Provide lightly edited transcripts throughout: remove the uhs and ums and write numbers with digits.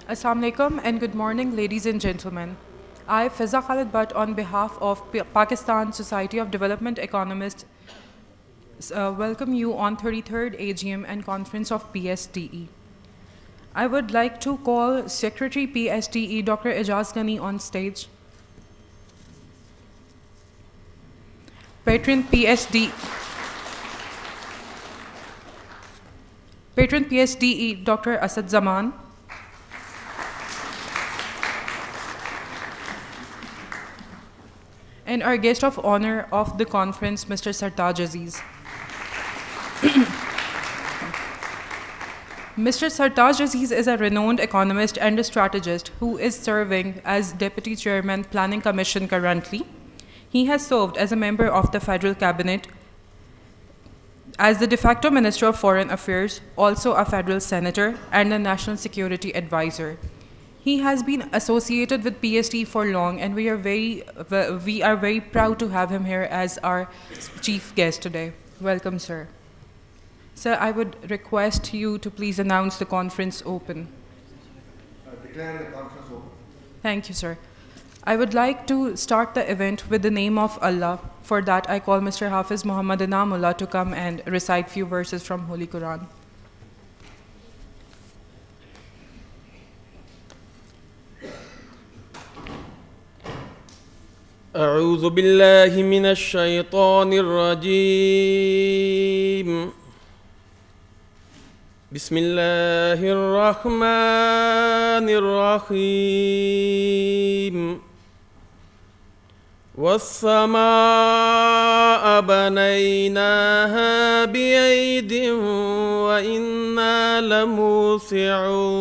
Assalamu alaikum and good morning, ladies and gentlemen. I, Fiza Khalid Butt, on behalf of Pakistan Society of Development Economists, welcome you on 33rd AGM and conference of PSDE. I would like to call Secretary PSDE Dr. Ijaz Ghani on stage. Patron PSDE Dr. Asad Zaman. And our guest of honor of the conference, Mr. Sartaj Aziz. Mr. Sartaj Aziz is a renowned economist and a strategist who is serving as Deputy Chairman Planning Commission currently. He has served as a member of the Federal Cabinet, as the de facto Minister of Foreign Affairs, also a federal senator, and a National Security Advisor. He has been associated with PSD for long, and we are very proud to have him here as our chief guest today. Welcome, sir. Sir, I would request you to please announce the conference open. Declare the conference open. Thank you, sir. I would like to start the event with the name of Allah. For that, I call Mr. Hafiz Muhammad Inamullah to come and recite few verses from Holy Quran. أعوذ بالله من الشيطان الرجيم بسم الله الرحمن الرحيم والسماء بنيناها بأيد وإنا لموسعون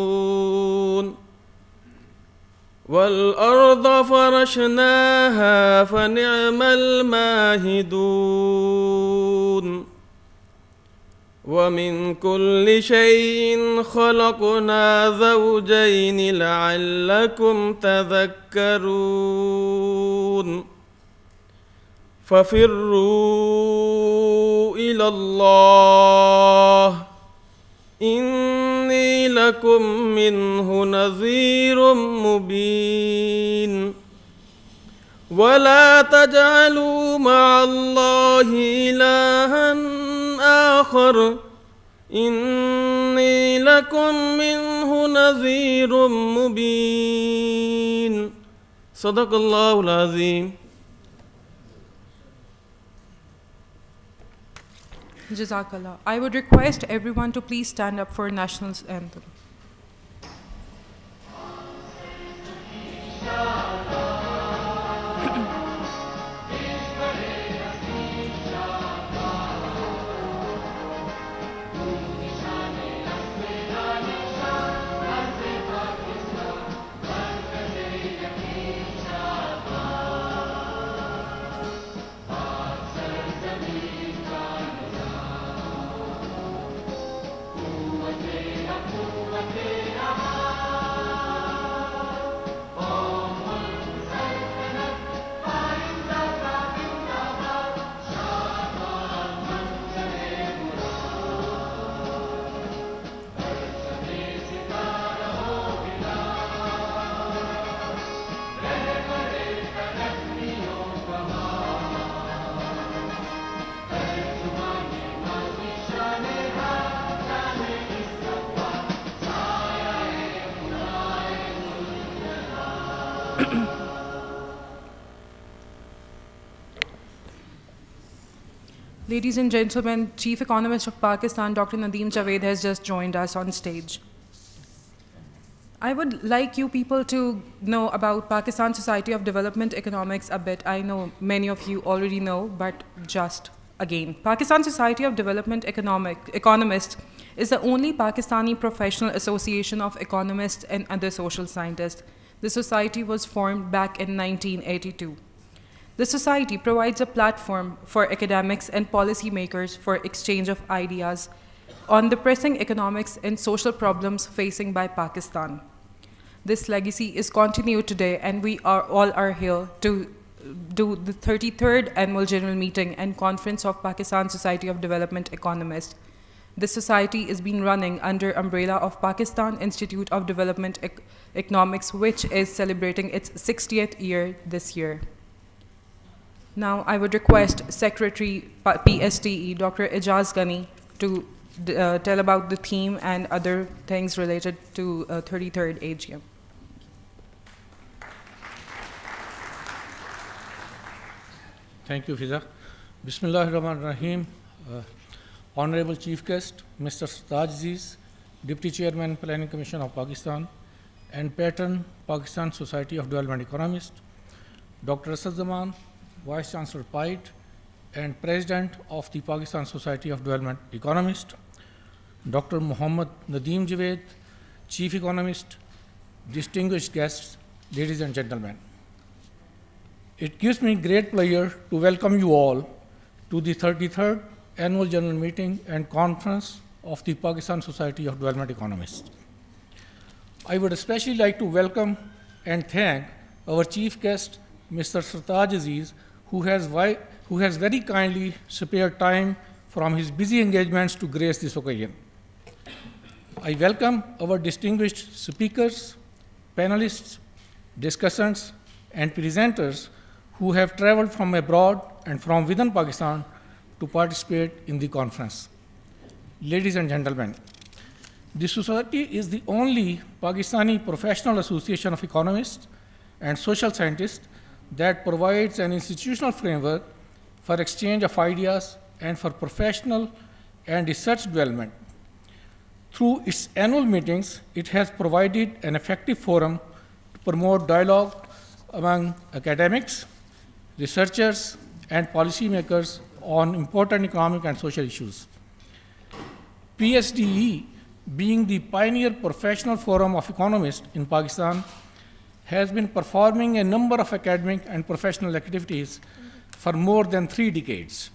والأرض فرشناها فنعم الماهدون ومن كل شيء خلقنا زوجين لعلكم تذكرون ففروا إلى الله إني لكم منه نذير مبين ولا تجعلوا مع الله إلها آخر إني لكم منه نذير مبين صدق الله العظيم. Jazakallah. I would request everyone to please stand up for national anthem. Ladies and gentlemen, Chief Economist of Pakistan, Dr. Nadeem Javed, has just joined us on stage. I would like you people to know about Pakistan Society of Development Economics a bit. I know many of you already know, but just again. Pakistan Society of Development Economists is the only Pakistani professional association of economists and other social scientists. The society was formed back in 1982. The society provides a platform for academics and policymakers for exchange of ideas on the pressing economics and social problems facing by Pakistan. This legacy is continued today, and we all are here to do the 33rd Annual General Meeting and Conference of Pakistan Society of Development Economists. This society is being running under umbrella of Pakistan Institute of Development Economics, which is celebrating its 60th year this year. Now, I would request Secretary PSDE, Dr. Ijaz Ghani, to tell about the theme and other things related to 33rd AGM. Thank you, Fiza. Bismillahirrahmanirrahim. Honorable Chief Guest, Mr. Sartaj Aziz, Deputy Chairman, Planning Commission of Pakistan, and Patron, Pakistan Society of Development Economists, Dr. Asad Zaman, Vice Chancellor PIDE, and President of the Pakistan Society of Development Economists, Dr. Muhammad Nadeem Javed, Chief Economist, distinguished guests, ladies and gentlemen. It gives me great pleasure to welcome you all to the 33rd Annual General Meeting and Conference of the Pakistan Society of Development Economists. I would especially like to welcome and thank our Chief Guest, Mr. Sartaj Aziz, who has very kindly spared time from his busy engagements to grace this occasion. I welcome our distinguished speakers, panelists, discussants, and presenters who have traveled from abroad and from within Pakistan to participate in the conference. Ladies and gentlemen, the Society is the only Pakistani professional association of economists and social scientists that provides an institutional framework for exchange of ideas and for professional and research development. Through its annual meetings, it has provided an effective forum to promote dialogue among academics, researchers, and policymakers on important economic and social issues. PSDE, being the pioneer professional forum of economists in Pakistan, has been performing a number of academic and professional activities for more than 3 decades.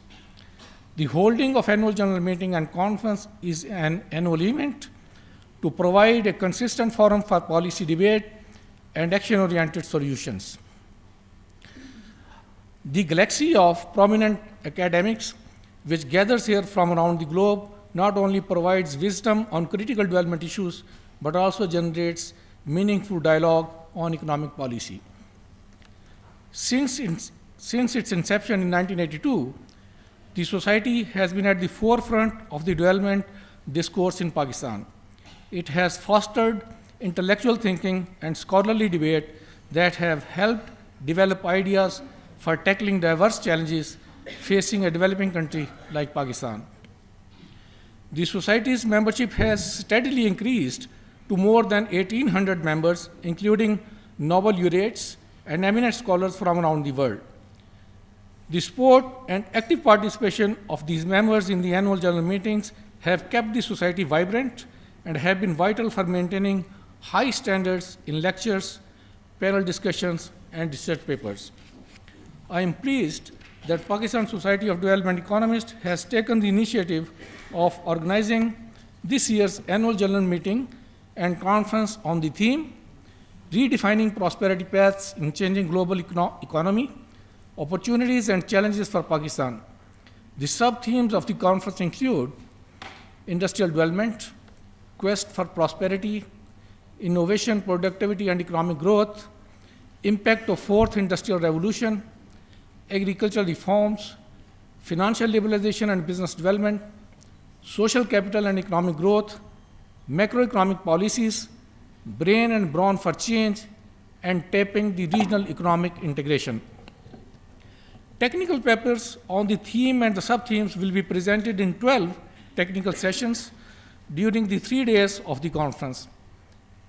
The holding of annual general meeting and conference is an annual event to provide a consistent forum for policy debate and action-oriented solutions. The galaxy of prominent academics, which gathers here from around the globe, not only provides wisdom on critical development issues, but also generates meaningful dialogue on economic policy. Since its inception in 1982, the Society has been at the forefront of the development discourse in Pakistan. It has fostered intellectual thinking and scholarly debate that have helped develop ideas for tackling diverse challenges facing a developing country like Pakistan. The Society's membership has steadily increased to more than 1,800 members, including Nobel laureates and eminent scholars from around the world. The support and active participation of these members in the annual general meetings have kept the Society vibrant and have been vital for maintaining high standards in lectures, panel discussions, and research papers. I am pleased that Pakistan Society of Development Economists has taken the initiative of organizing this year's annual general meeting and conference on the theme, Redefining Prosperity Paths in Changing Global Economy, Opportunities and Challenges for Pakistan. The sub-themes of the conference include industrial development, quest for prosperity, innovation, productivity, and economic growth, impact of fourth industrial revolution, agricultural reforms, financial liberalization and business development, social capital and economic growth, macroeconomic policies, brain and brawn for change, and tapping the regional economic integration. Technical papers on the theme and the sub-themes will be presented in 12 technical sessions during the 3 days of the conference.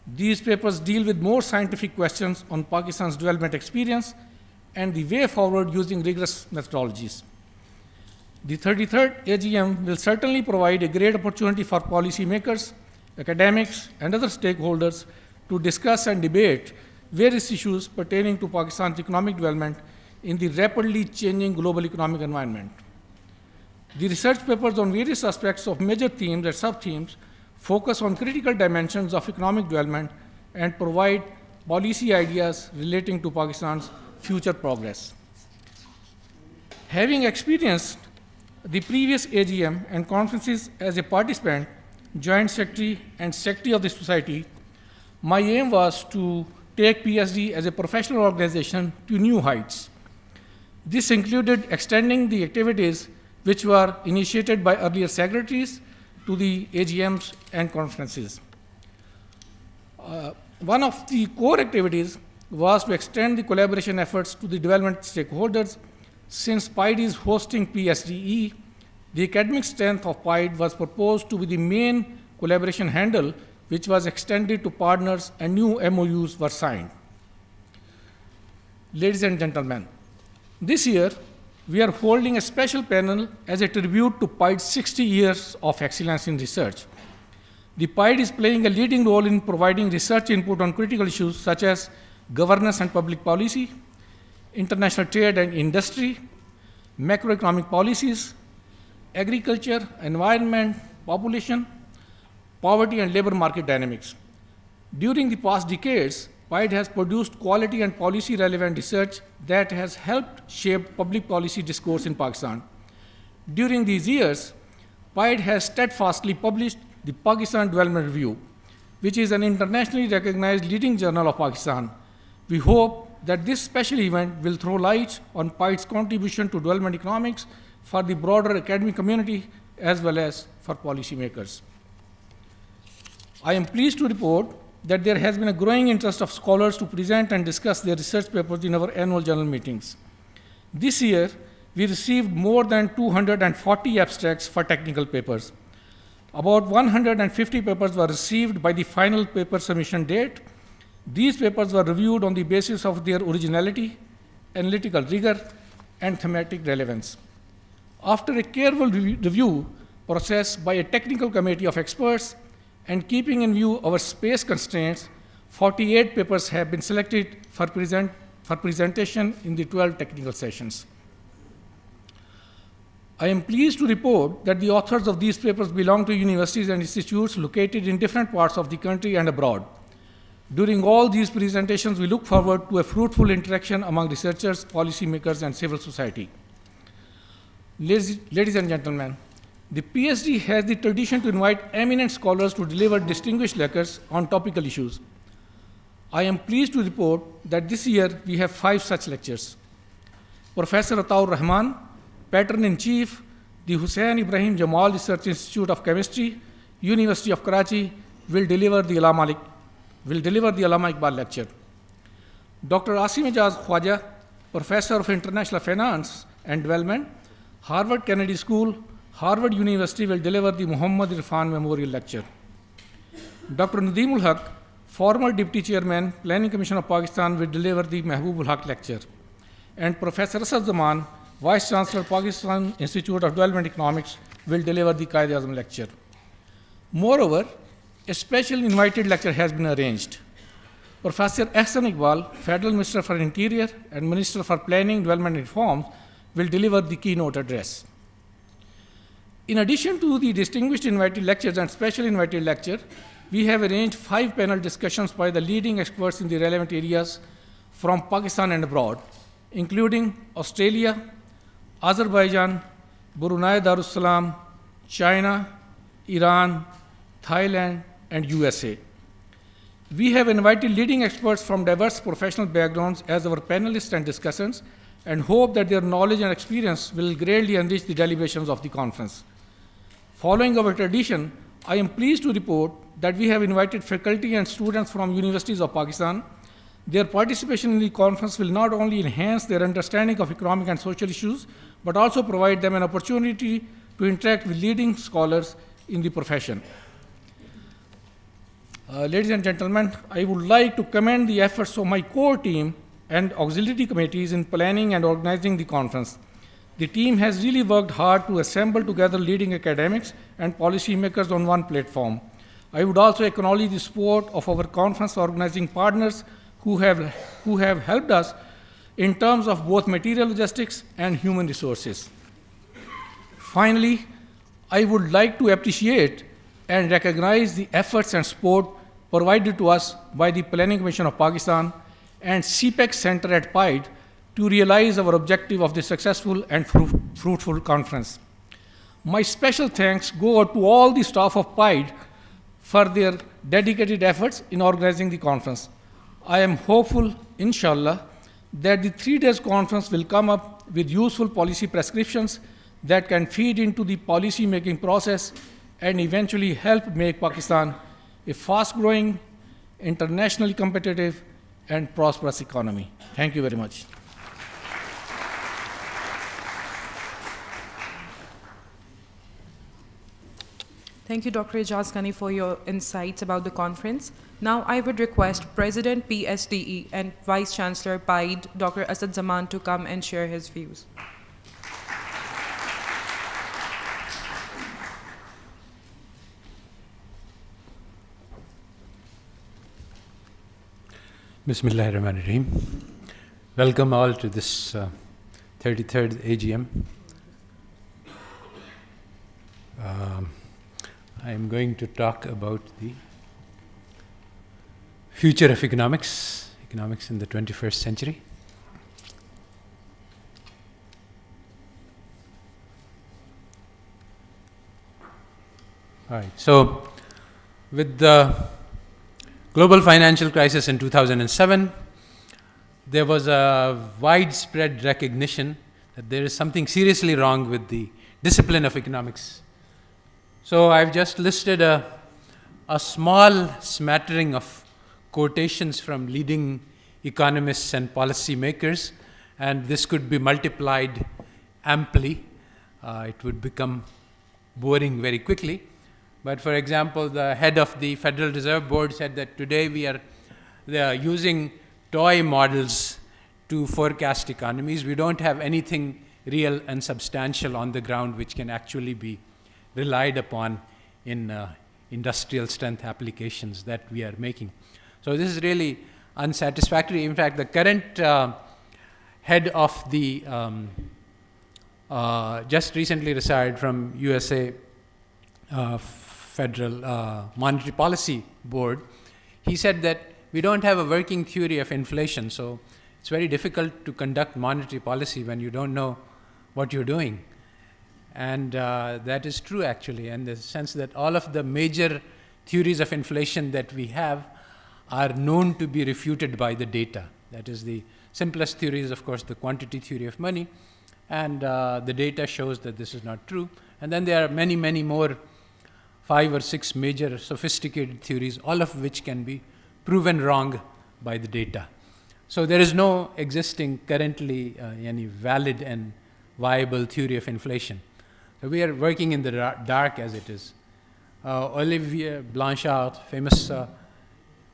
These papers deal with more scientific questions on Pakistan's development experience and the way forward using rigorous methodologies. The 33rd AGM will certainly provide a great opportunity for policymakers, academics, and other stakeholders to discuss and debate various issues pertaining to Pakistan's economic development in the rapidly changing global economic environment. The research papers on various aspects of major themes and sub-themes focus on critical dimensions of economic development and provide policy ideas relating to Pakistan's future progress. Having experienced the previous AGM and conferences as a participant, joint secretary, and secretary of the society, my aim was to take PSDE as a professional organization to new heights. This included extending the activities which were initiated by earlier secretaries to the AGMs and conferences. One of the core activities was to extend the collaboration efforts to the development stakeholders. Since PIDE is hosting PSDE, the academic strength of PIDE was proposed to be the main collaboration handle, which was extended to partners and new MOUs were signed. Ladies and gentlemen, this year we are holding a special panel as a tribute to PIDE's 60 years of excellence in research. The PIDE is playing a leading role in providing research input on critical issues such as governance and public policy, international trade and industry, macroeconomic policies, agriculture, environment, population, poverty, and labor market dynamics. During the past decades, PIDE has produced quality and policy-relevant research that has helped shape public policy discourse in Pakistan. During these years, PIDE has steadfastly published the Pakistan Development Review, which is an internationally recognized leading journal of Pakistan. We hope that this special event will throw light on PIDE's contribution to development economics for the broader academic community as well as for policymakers. I am pleased to report that there has been a growing interest of scholars to present and discuss their research papers in our annual journal meetings. This year, we received more than 240 abstracts for technical papers. About 150 papers were received by the final paper submission date. These papers were reviewed on the basis of their originality, analytical rigor, and thematic relevance. After a careful review process by a technical committee of experts, and keeping in view our space constraints, 48 papers have been selected for presentation in the 12 technical sessions. I am pleased to report that the authors of these papers belong to universities and institutes located in different parts of the country and abroad. During all these presentations, we look forward to a fruitful interaction among researchers, policymakers, and civil society. Ladies and gentlemen, the PSDE has the tradition to invite eminent scholars to deliver distinguished lectures on topical issues. I am pleased to report that this year we have 5 such lectures. Professor Ataur Rahman, Patron-in-Chief, the Hussain Ibrahim Jamal Research Institute of Chemistry, University of Karachi, will deliver the Allama Iqbal lecture. Dr. Asim Ijaz Khwaja, Professor of International Finance and Development, Harvard Kennedy School, Harvard University, will deliver the Muhammad Irfan Memorial Lecture. Dr. Nadeemul Haq, former Deputy Chairman, Planning Commission of Pakistan, will deliver the Mehboob Haq Lecture. And Professor Asad Zaman, Vice Chancellor, Pakistan Institute of Development Economics, will deliver the Qaid-e-Azam Lecture. Moreover, a special invited lecture has been arranged. Professor Ehsan Iqbal, Federal Minister for Interior and Minister for Planning, Development and Reforms, will deliver the keynote address. In addition to the distinguished invited lectures and special invited lecture, we have arranged 5 panel discussions by the leading experts in the relevant areas from Pakistan and abroad, including Australia, Azerbaijan, Brunei Darussalam, China, Iran, Thailand, and USA. We have invited leading experts from diverse professional backgrounds as our panelists and discussants, and hope that their knowledge and experience will greatly enrich the deliberations of the conference. Following our tradition, I am pleased to report that we have invited faculty and students from universities of Pakistan. Their participation in the conference will not only enhance their understanding of economic and social issues, but also provide them an opportunity to interact with leading scholars in the profession. Ladies and gentlemen, I would like to commend the efforts of my core team and auxiliary committees in planning and organizing the conference. The team has really worked hard to assemble together leading academics and policymakers on one platform. I would also acknowledge the support of our conference organizing partners who have helped us in terms of both material logistics and human resources. Finally, I would like to appreciate and recognize the efforts and support provided to us by the Planning Commission of Pakistan and CPEC Center at PIDE to realize our objective of this successful and fruitful conference. My special thanks go out to all the staff of PIDE for their dedicated efforts in organizing the conference. I am hopeful, inshallah, that the 3 days conference will come up with useful policy prescriptions that can feed into the policy making process and eventually help make Pakistan a fast-growing, internationally competitive, and prosperous economy. Thank you very much. Thank you, Dr. Ijaz Ghani, for your insights about the conference. Now, I would request President PSDE and Vice Chancellor PIDE, Dr. Asad Zaman, to come and share his views. Bismillahirrahmanirrahim. Welcome all to this 33rd AGM. I am going to talk about the future of economics in the 21st century. All right, so with the global financial crisis in 2007, there was a widespread recognition that there is something seriously wrong with the discipline of economics. So I've just listed a small smattering of quotations from leading economists and policy makers, and this could be multiplied amply. It would become boring very quickly. But for example, the head of the Federal Reserve Board said that today they are using toy models to forecast economies. We don't have anything real and substantial on the ground which can actually be relied upon in industrial strength applications that we are making. So this is really unsatisfactory. In fact, the current head of the just recently retired from USA Federal Monetary Policy Board, he said that we don't have a working theory of inflation, so it's very difficult to conduct monetary policy when you don't know what you're doing. And that is true, actually, in the sense that all of the major theories of inflation that we have are known to be refuted by the data. That is, the simplest theory is, of course, the quantity theory of money, and the data shows that this is not true. And then there are many, many more, 5 or 6 major sophisticated theories, all of which can be proven wrong by the data. So there is no existing currently any valid and viable theory of inflation. So we are working in the dark as it is. Olivier Blanchard, famous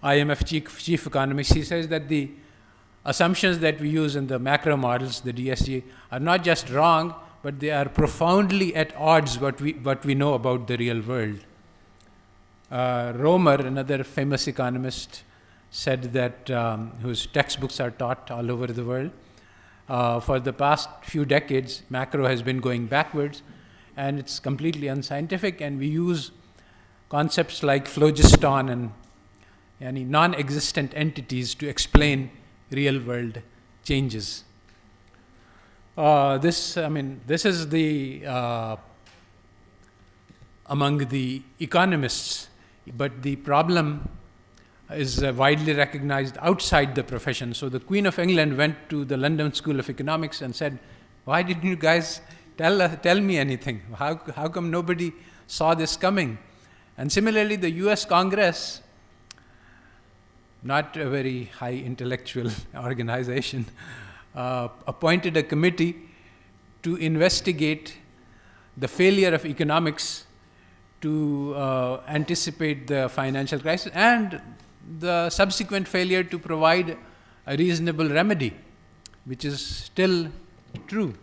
IMF chief economist, he says that the assumptions that we use in the macro models, the DSG, are not just wrong, but they are profoundly at odds what we know about the real world. Romer, another famous economist, said that whose textbooks are taught all over the world, for the past few decades, macro has been going backwards, and it's completely unscientific, and we use concepts like phlogiston and any non-existent entities to explain real-world changes. This is the among the economists, but the problem is widely recognized outside the profession. So the Queen of England went to the London School of Economics and said, "Why didn't you guys tell me anything? How come nobody saw this coming?" And similarly, the US Congress, not a very high intellectual organization, appointed a committee to investigate the failure of economics to anticipate the financial crisis and the subsequent failure to provide a reasonable remedy, which is still true.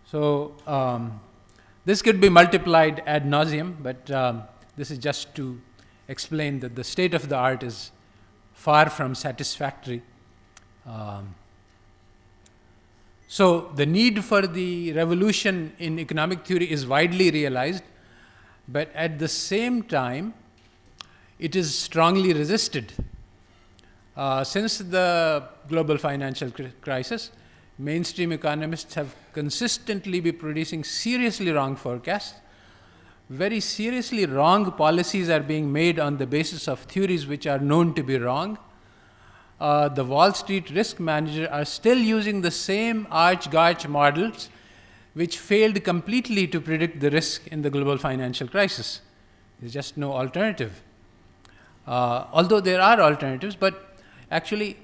So this could be multiplied ad nauseum, but this is just to explain that the state of the art is far from satisfactory. So the need for the revolution in economic theory is widely realized, but at the same time, it is strongly resisted. Since the global financial crisis, mainstream economists have consistently been producing seriously wrong forecasts. Very seriously wrong policies are being made on the basis of theories which are known to be wrong. The Wall Street risk managers are still using the same arch-garch models which failed completely to predict the risk in the global financial crisis. There's just no alternative. Although there are alternatives, but actually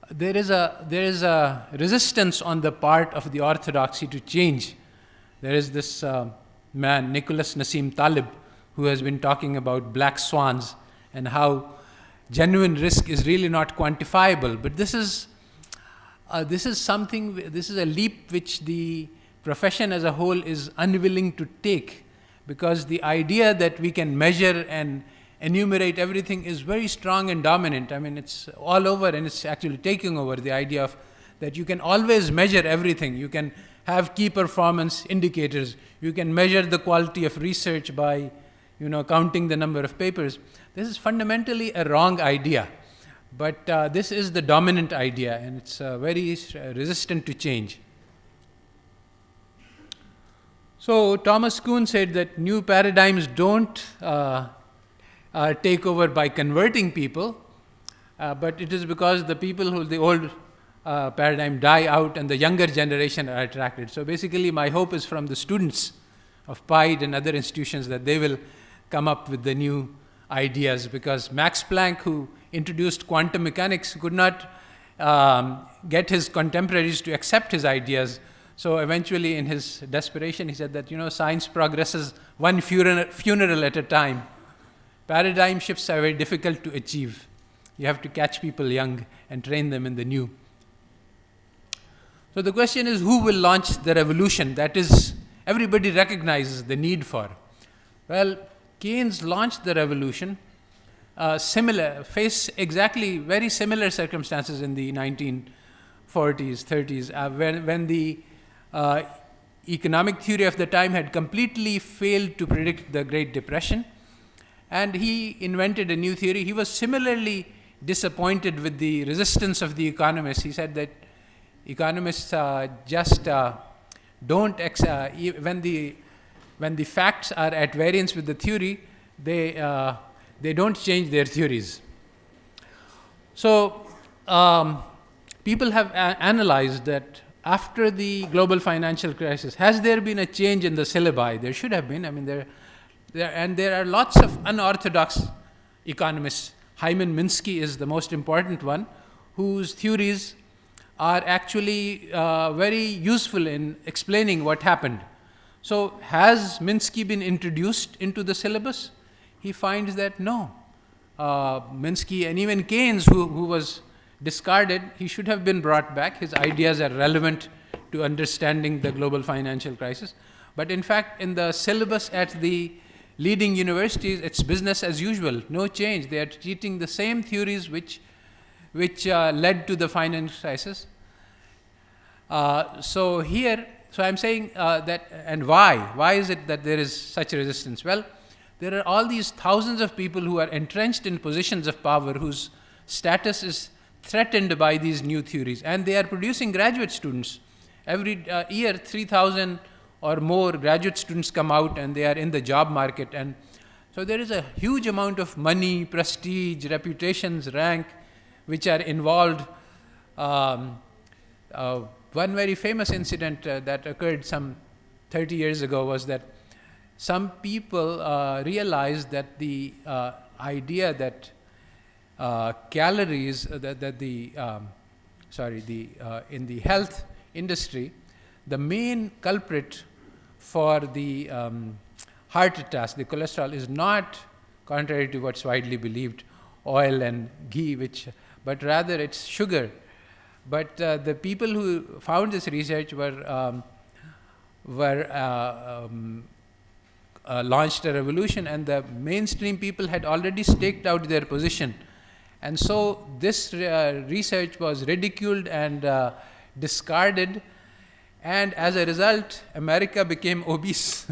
there is a resistance on the part of the orthodoxy to change. There is this man, Nicholas Nassim Taleb, who has been talking about black swans and how genuine risk is really not quantifiable. But this is a leap which the profession as a whole is unwilling to take, because the idea that we can measure and enumerate everything is very strong and dominant. I mean, it's all over, and it's actually taking over the idea of that you can always measure everything. You can have key performance indicators. You can measure the quality of research by, counting the number of papers. This is fundamentally a wrong idea, but this is the dominant idea, and it's very resistant to change. So Thomas Kuhn said that new paradigms don't take over by converting people, but it is because the people who the old paradigm die out and the younger generation are attracted. So basically my hope is from the students of PIDE and other institutions that they will come up with the new ideas, because Max Planck, who introduced quantum mechanics, could not get his contemporaries to accept his ideas. So eventually, in his desperation, he said that, science progresses one funeral at a time. Paradigm shifts are very difficult to achieve. You have to catch people young and train them in the new. So the question is, who will launch the revolution that is everybody recognizes the need for? Well, Keynes launched the revolution, face exactly very similar circumstances in the 1940s, 30s, when the economic theory of the time had completely failed to predict the Great Depression, and he invented a new theory. He was similarly disappointed with the resistance of the economists. He said that economists when the facts are at variance with the theory, they don't change their theories. So people have analyzed that after the global financial crisis, has there been a change in the syllabi? There should have been. I mean, there are lots of unorthodox economists. Hyman Minsky is the most important one, whose theories are actually very useful in explaining what happened. So has Minsky been introduced into the syllabus? He finds that no. Minsky and even Keynes, who was discarded, he should have been brought back. His ideas are relevant to understanding the global financial crisis. But in fact, in the syllabus at the leading universities, it's business as usual, no change. They are treating the same theories which led to the financial crisis. So I'm saying that, and why? Why is it that there is such a resistance? Well, there are all these thousands of people who are entrenched in positions of power whose status is threatened by these new theories, and they are producing graduate students. Every year, 3,000 or more graduate students come out, and they are in the job market. And so there is a huge amount of money, prestige, reputations, rank, which are involved. One very famous incident that occurred some 30 years ago was that some people realized that the idea that calories, in the health industry, the main culprit for the heart attacks, the cholesterol, is not, contrary to what's widely believed, oil and ghee, but rather it's sugar. But the people who found this research launched a revolution, and the mainstream people had already staked out their position. And so this research was ridiculed and discarded, and as a result, America became obese.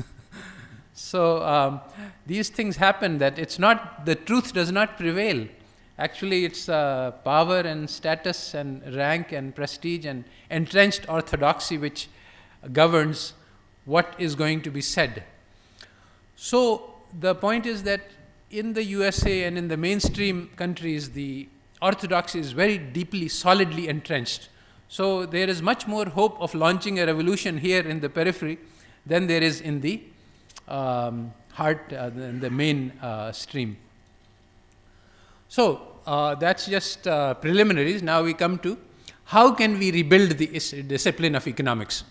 So these things happen, that it's not, the truth does not prevail. Actually, it's power and status and rank and prestige and entrenched orthodoxy which governs what is going to be said. So the point is that in the USA and in the mainstream countries, the orthodoxy is very deeply, solidly entrenched. So there is much more hope of launching a revolution here in the periphery than there is in the heart, in the main stream. So that's just preliminaries. Now we come to how can we rebuild the discipline of economics.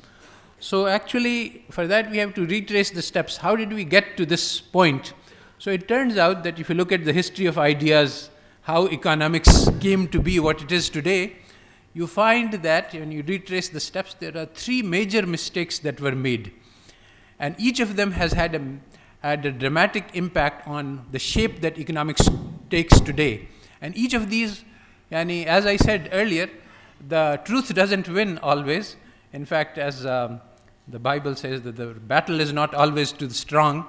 So actually, for that we have to retrace the steps. How did we get to this point? So it turns out that if you look at the history of ideas, how economics came to be what it is today, you find that when you retrace the steps, there are three major mistakes that were made. And each of them has had a dramatic impact on the shape that economics takes today. And each of these, as I said earlier, the truth doesn't win always. In fact, as the Bible says, that the battle is not always to the strong,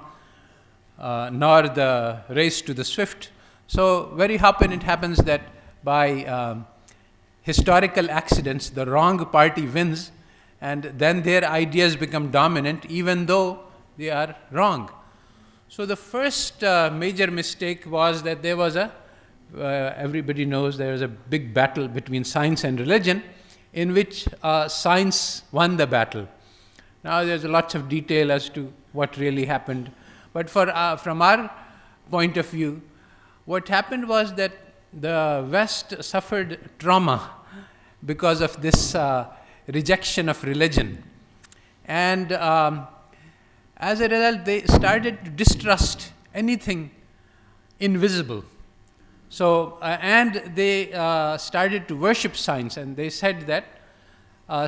nor the race to the swift. So very often it happens that by historical accidents, the wrong party wins, and then their ideas become dominant, even though they are wrong. So the first major mistake was that there was everybody knows there was a big battle between science and religion, in which science won the battle. Now there's lots of detail as to what really happened. But from our point of view, what happened was that the West suffered trauma because of this rejection of religion. And as a result, they started to distrust anything invisible. So, and they started to worship science, and they said that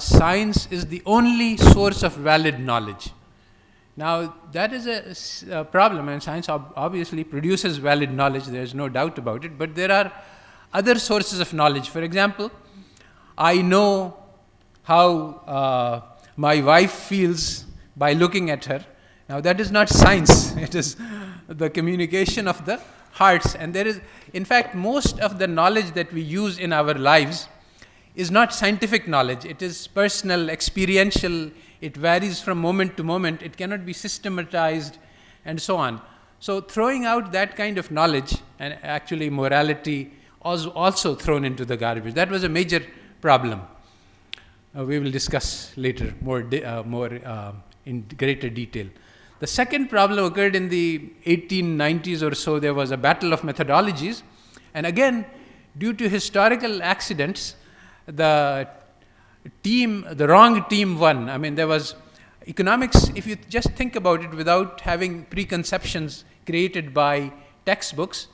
science is the only source of valid knowledge. Now, that is a problem, and science obviously produces valid knowledge, there's no doubt about it, but there are other sources of knowledge. For example, I know how my wife feels by looking at her. Now, that is not science, it is the communication of the hearts. And there is, in fact, most of the knowledge that we use in our lives is not scientific knowledge. It is personal, experiential. It varies from moment to moment. It cannot be systematized, and so on. So throwing out that kind of knowledge, and actually morality was also thrown into the garbage. That was a major problem. We will discuss later more in greater detail. The second problem occurred in the 1890s or so. There was a battle of methodologies. And again, due to historical accidents, the wrong team won. I mean, there was economics, if you just think about it without having preconceptions created by textbooks,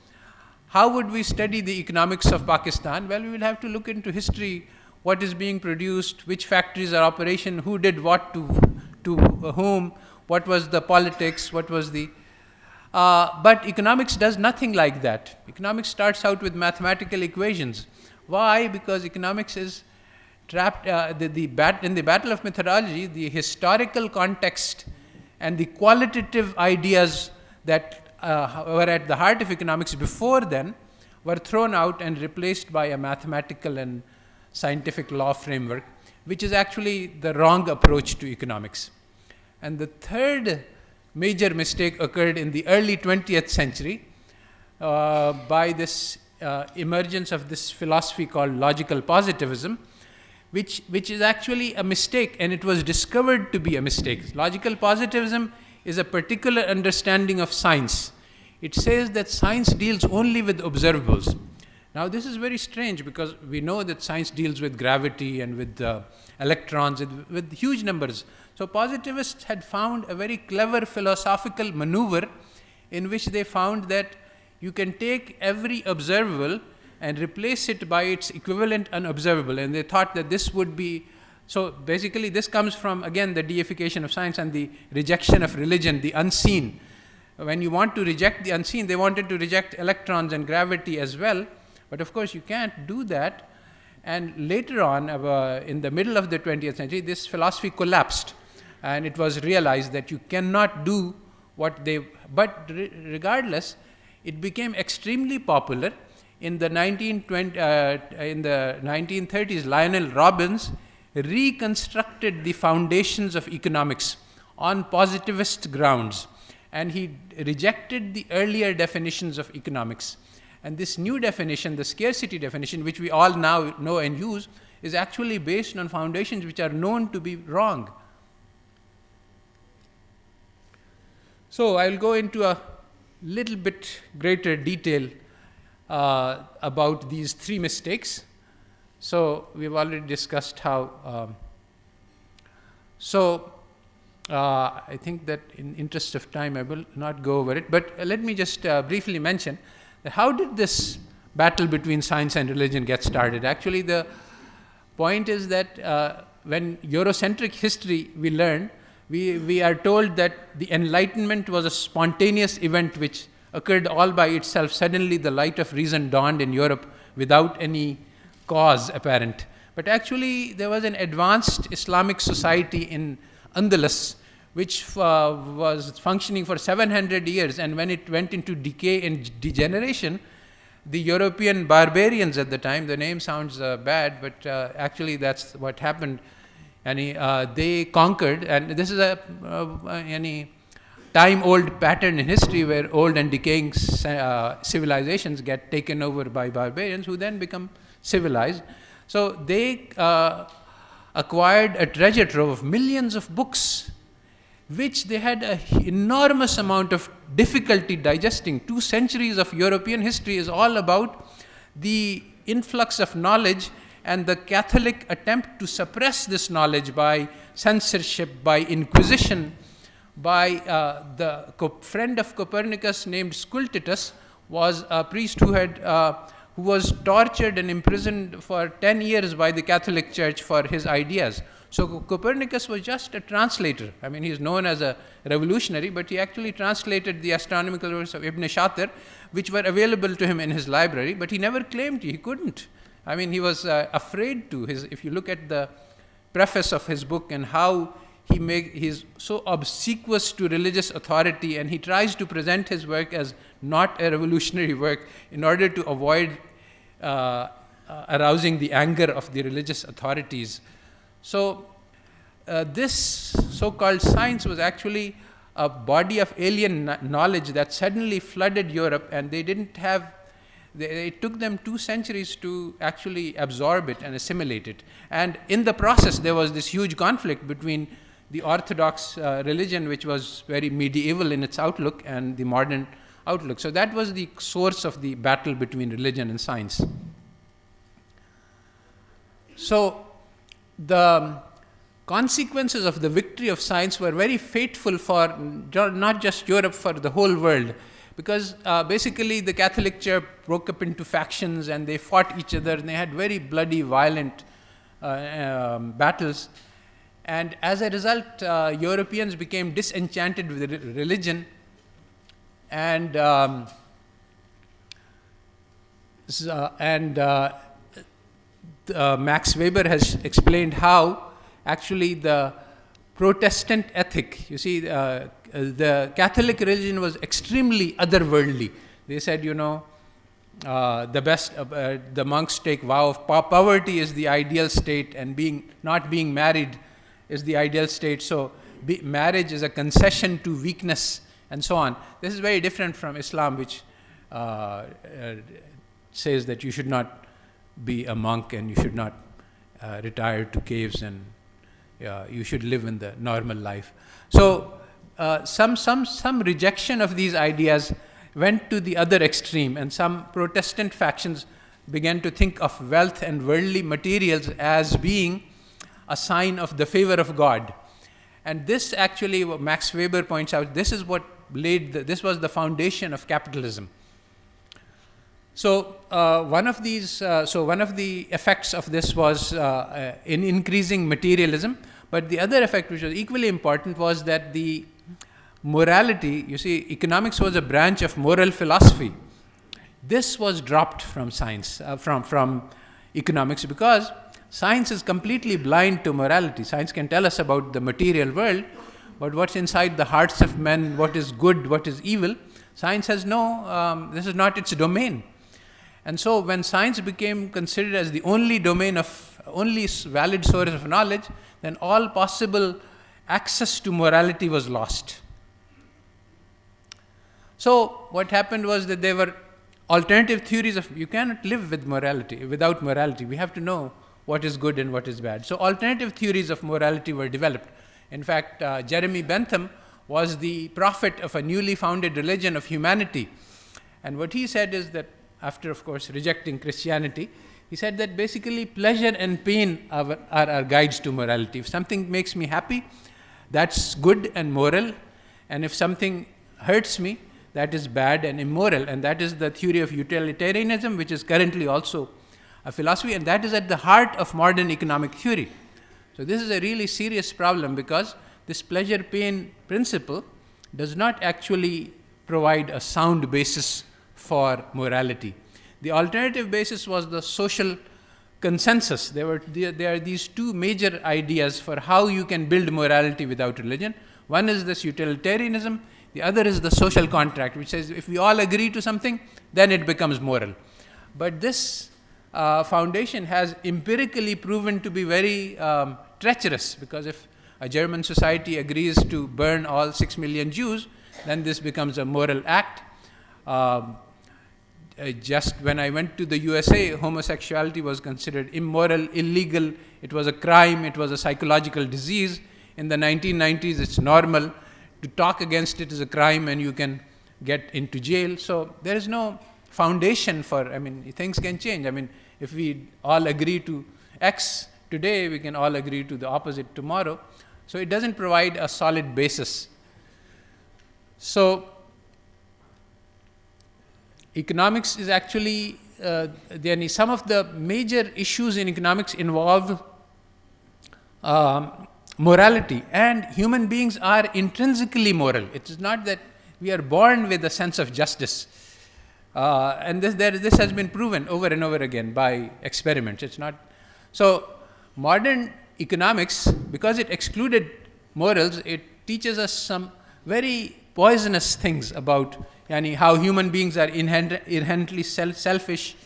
how would we study the economics of Pakistan? Well, we will have to look into history, what is being produced, which factories are operation, who did what to whom, what was the politics, what was the... but economics does nothing like that. Economics starts out with mathematical equations. Why? Because economics is trapped in the battle of methodology. The historical context and the qualitative ideas that were at the heart of economics before then were thrown out and replaced by a mathematical and scientific law framework, which is actually the wrong approach to economics. And the third major mistake occurred in the early 20th century by this emergence of this philosophy called logical positivism, which is actually a mistake, and it was discovered to be a mistake. Logical positivism is a particular understanding of science. It says that science deals only with observables. Now, this is very strange because we know that science deals with gravity and with electrons, with huge numbers. So positivists had found a very clever philosophical maneuver in which they found that you can take every observable and replace it by its equivalent unobservable. And they thought that this would be, so basically this comes from, again, the deification of science and the rejection of religion, the unseen. When you want to reject the unseen, they wanted to reject electrons and gravity as well. But of course, you can't do that. And later on, in the middle of the 20th century, this philosophy collapsed. And it was realized that you cannot do what they... But regardless, it became extremely popular in the 1930s, Lionel Robbins reconstructed the foundations of economics on positivist grounds, and he rejected the earlier definitions of economics. And this new definition, the scarcity definition, which we all now know and use, is actually based on foundations which are known to be wrong. So I'll go into a little bit greater detail about these three mistakes. So we've already discussed how. I think that in interest of time, I will not go over it. But let me just briefly mention that how did this battle between science and religion get started? Actually, the point is that when Eurocentric history we learn, we are told that the Enlightenment was a spontaneous event which occurred all by itself. Suddenly, the light of reason dawned in Europe without any cause apparent. But actually, there was an advanced Islamic society in Andalus, which was functioning for 700 years, and when it went into decay and degeneration, the European barbarians at the time, the name sounds bad, but actually that's what happened, and they conquered, and this is a time-old pattern in history where old and decaying civilizations get taken over by barbarians who then become civilized. So they acquired a treasure trove of millions of books, which they had an enormous amount of difficulty digesting. 2 centuries of European history is all about the influx of knowledge and the Catholic attempt to suppress this knowledge by censorship, by inquisition, by the friend of Copernicus named Sculptus was a priest who was tortured and imprisoned for 10 years by the Catholic Church for his ideas. So Copernicus was just a translator. I mean, he's known as a revolutionary, but he actually translated the astronomical works of Ibn Shatir, which were available to him in his library, but he never claimed he couldn't. I mean, he was afraid to. If you look at the preface of his book and how he's so obsequious to religious authority, and he tries to present his work as not a revolutionary work in order to avoid arousing the anger of the religious authorities. So this so-called science was actually a body of alien knowledge that suddenly flooded Europe, and they didn't have, it took them 2 centuries to actually absorb it and assimilate it. And in the process, there was this huge conflict between the Orthodox religion, which was very medieval in its outlook, and the modern outlook. So that was the source of the battle between religion and science. So the consequences of the victory of science were very fateful for not just Europe, for the whole world, because basically the Catholic Church broke up into factions and they fought each other, and they had very bloody, violent battles. And as a result, Europeans became disenchanted with religion, and Max Weber has explained how actually the Protestant ethic, you see, the Catholic religion was extremely otherworldly. They said, the monks take vow of poverty is the ideal state, and not being married is the ideal state. So marriage is a concession to weakness, and so on. This is very different from Islam, which says that you should not be a monk and you should not retire to caves, and you should live in the normal life. So some rejection of these ideas went to the other extreme, and some Protestant factions began to think of wealth and worldly materials as being a sign of the favor of God. And this actually, Max Weber points out, this is what this was the foundation of capitalism. So one of the effects of this was in increasing materialism, but the other effect, which was equally important, was that the morality, you see, economics was a branch of moral philosophy. This was dropped from science, from economics, because science is completely blind to morality. Science can tell us about the material world, but what's inside the hearts of men, what is good, what is evil, science has this is not its domain. And so when science became considered as the only valid source of knowledge, then all possible access to morality was lost. So what happened was that there were alternative theories of, you cannot live without morality. We have to know what is good and what is bad. So alternative theories of morality were developed. In fact, Jeremy Bentham was the prophet of a newly founded religion of humanity. And what he said is that, after, of course, rejecting Christianity, he said that basically pleasure and pain are our guides to morality. If something makes me happy, that's good and moral. And if something hurts me, that is bad and immoral. And that is the theory of utilitarianism, which is currently also a philosophy. And that is at the heart of modern economic theory. So this is a really serious problem, because this pleasure-pain principle does not actually provide a sound basis for morality. The alternative basis was the social consensus. There are these two major ideas for how you can build morality without religion. One is this utilitarianism. The other is the social contract, which says if we all agree to something, then it becomes moral. But this foundation has empirically proven to be very treacherous, because if a German society agrees to burn all 6 million Jews, then this becomes a moral act. Just when I went to the USA, homosexuality was considered immoral, illegal. It was a crime. It was a psychological disease. In the 1990s, it's normal. To talk against it is a crime, and you can get into jail. So there is no foundation for, things can change. If we all agree to X today, we can all agree to the opposite tomorrow. So it doesn't provide a solid basis. So economics is actually, some of the major issues in economics involve morality, and human beings are intrinsically moral. It is not that we are born with a sense of justice. And this has been proven over and over again by experiments. It's not. So modern economics, because it excluded morals, it teaches us some very poisonous things about how human beings are inherently selfish.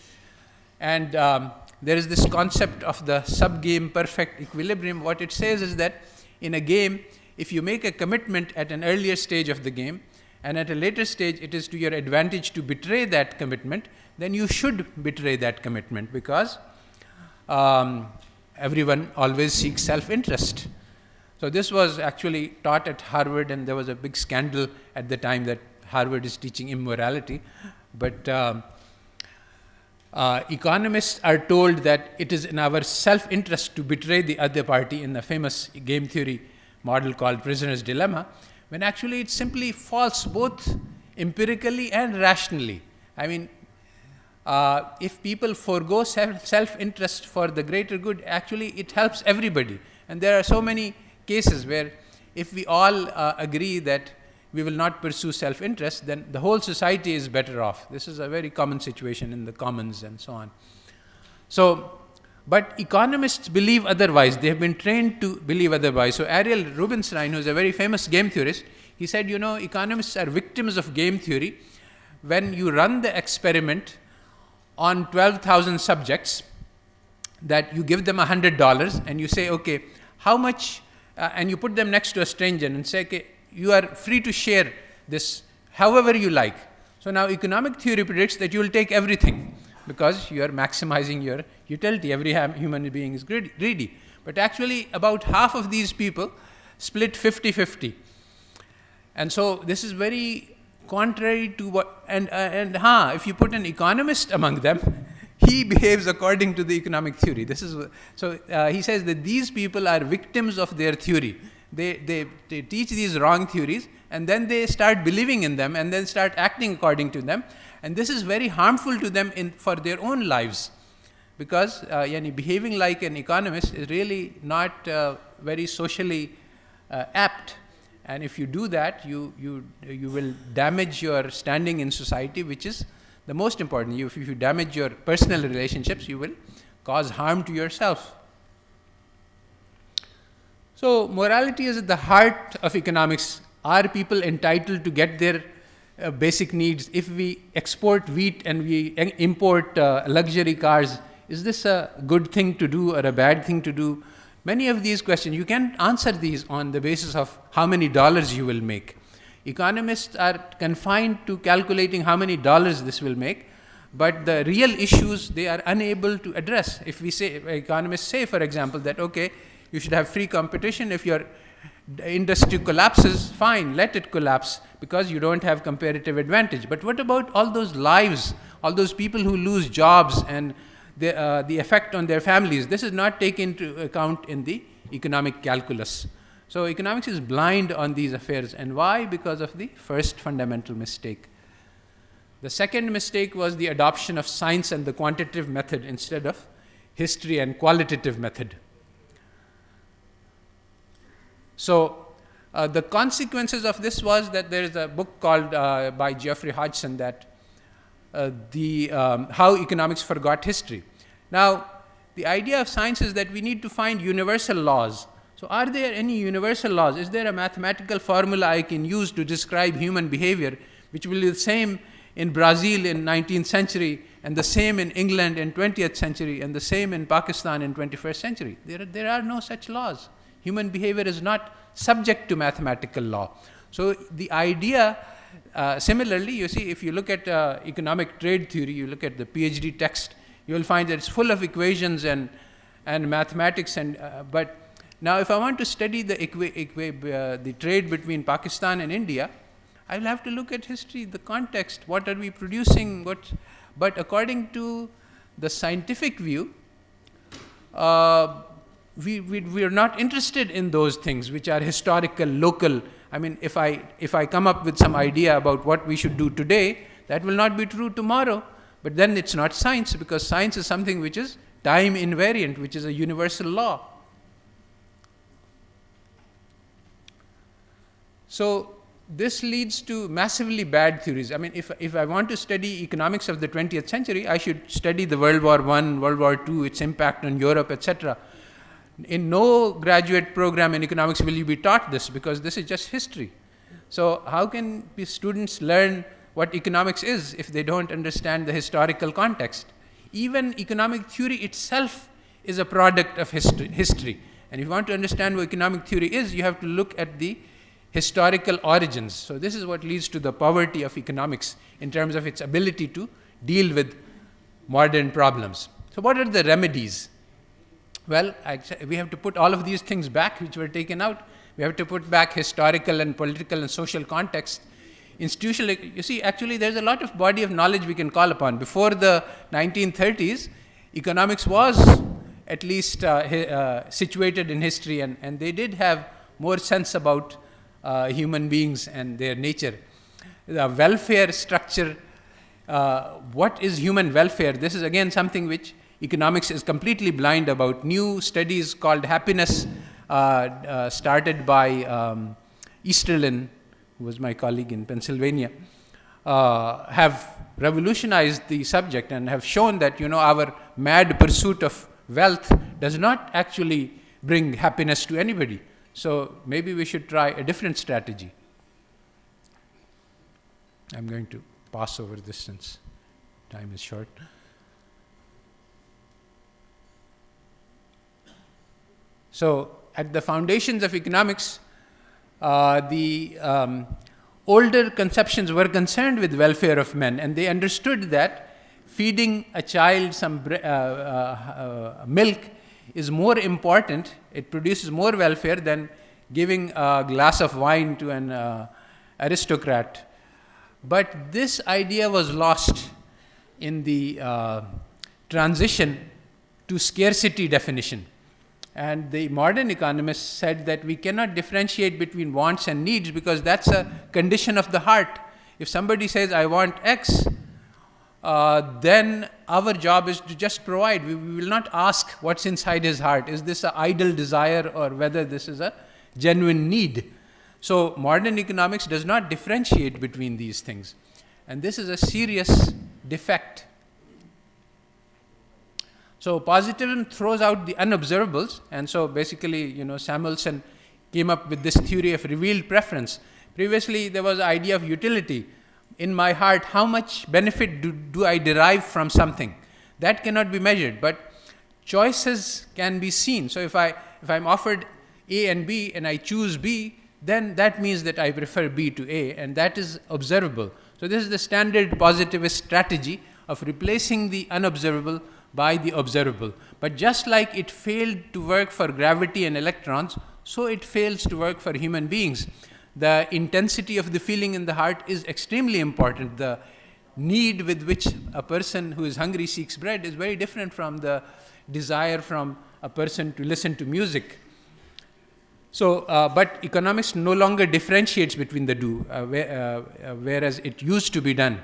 And there is this concept of the sub-game perfect equilibrium. What it says is that in a game, if you make a commitment at an earlier stage of the game, and at a later stage it is to your advantage to betray that commitment, then you should betray that commitment, because everyone always seeks self-interest. So this was actually taught at Harvard, and there was a big scandal at the time that Harvard is teaching immorality. But economists are told that it is in our self-interest to betray the other party in the famous game theory model called prisoner's dilemma, when actually it's simply false both empirically and rationally. If people forego self-interest for the greater good, actually it helps everybody. And there are so many cases where if we all agree that we will not pursue self-interest, then the whole society is better off. This is a very common situation in the commons and so on. But economists believe otherwise. They have been trained to believe otherwise. So Ariel Rubinstein, who is a very famous game theorist, he said, economists are victims of game theory. When you run the experiment on 12,000 subjects, that you give them $100 and you say, okay, how much, and you put them next to a stranger and say, okay, you are free to share this however you like. So now economic theory predicts that you will take everything, because you are maximizing your utility. Every human being is greedy. But actually about half of these people split 50-50. And so this is very contrary to what, if you put an economist among them, he behaves according to the economic theory. He says that these people are victims of their theory. They teach these wrong theories, and then they start believing in them, and then start acting according to them. And this is very harmful to them for their own lives, because behaving like an economist is really not very socially apt. And if you do that, you will damage your standing in society, which is the most important. If you damage your personal relationships, you will cause harm to yourself. So morality is at the heart of economics. Are people entitled to get their basic needs, if we export wheat and we import luxury cars, is this a good thing to do or a bad thing to do? Many of these questions, you can't answer these on the basis of how many dollars you will make. Economists are confined to calculating how many dollars this will make, but the real issues they are unable to address. If we say, economists say, for example, that okay, you should have free competition. If your industry collapses, fine, let it collapse because you don't have comparative advantage. But what about all those lives, all those people who lose jobs and the effect on their families? This is not taken into account in the economic calculus. So economics is blind on these affairs. And why? Because of the first fundamental mistake. The second mistake was the adoption of science and the quantitative method instead of history and qualitative method. So the consequences of this was that there is a book called by Geoffrey Hodgson that how economics forgot history. Now, the idea of science is that we need to find universal laws. So are there any universal laws? Is there a mathematical formula I can use to describe human behavior which will be the same in Brazil in 19th century and the same in England in 20th century and the same in Pakistan in 21st century? There are no such laws. Human behavior is not subject to mathematical law. So the idea, similarly, you see, if you look at economic trade theory, you look at the PhD text, you will find that it's full of equations and mathematics. But now, if I want to study the trade between Pakistan and India, I will have to look at history, the context, what are we producing, but according to the scientific view, we are not interested in those things which are historical, local. I mean, if I come up with some idea about what we should do today, that will not be true tomorrow. But then it's not science, because science is something which is time invariant, which is a universal law. So this leads to massively bad theories. I mean, if I want to study economics of the 20th century, I should study the World War I, World War II, its impact on Europe, etc. In no graduate program in economics will you be taught this, because this is just history. So how can students learn what economics is if they don't understand the historical context? Even economic theory itself is a product of history. And if you want to understand what economic theory is, you have to look at the historical origins. So this is what leads to the poverty of economics in terms of its ability to deal with modern problems. So what are the remedies? Well, we have to put all of these things back which were taken out. We have to put back historical and political and social context. Institutional, you see, actually there's a lot of body of knowledge we can call upon. Before the 1930s, economics was at least situated in history, and they did have more sense about human beings and their nature. The welfare structure, what is human welfare? This is again something which economics is completely blind about. New studies called happiness, started by Easterlin, who was my colleague in Pennsylvania, have revolutionized the subject and have shown that, our mad pursuit of wealth does not actually bring happiness to anybody. So maybe we should try a different strategy. I'm going to pass over this since time is short. So at the foundations of economics, the older conceptions were concerned with welfare of men, and they understood that feeding a child some milk is more important, it produces more welfare than giving a glass of wine to an aristocrat. But this idea was lost in the transition to scarcity definition. And the modern economists said that we cannot differentiate between wants and needs because that's a condition of the heart. If somebody says, I want X, then our job is to just provide. We will not ask what's inside his heart. Is this an idle desire or whether this is a genuine need? So modern economics does not differentiate between these things. And this is a serious defect. So positivism throws out the unobservables, and so basically, Samuelson came up with this theory of revealed preference. Previously, there was the idea of utility, in my heart, how much benefit do I derive from something? That cannot be measured, but choices can be seen. So if I'm offered A and B and I choose B, then that means that I prefer B to A, and that is observable. So this is the standard positivist strategy of replacing the unobservable by the observable. But just like it failed to work for gravity and electrons, so it fails to work for human beings. The intensity of the feeling in the heart is extremely important. The need with which a person who is hungry seeks bread is very different from the desire from a person to listen to music. So, but economics no longer differentiates between the two, whereas it used to be done.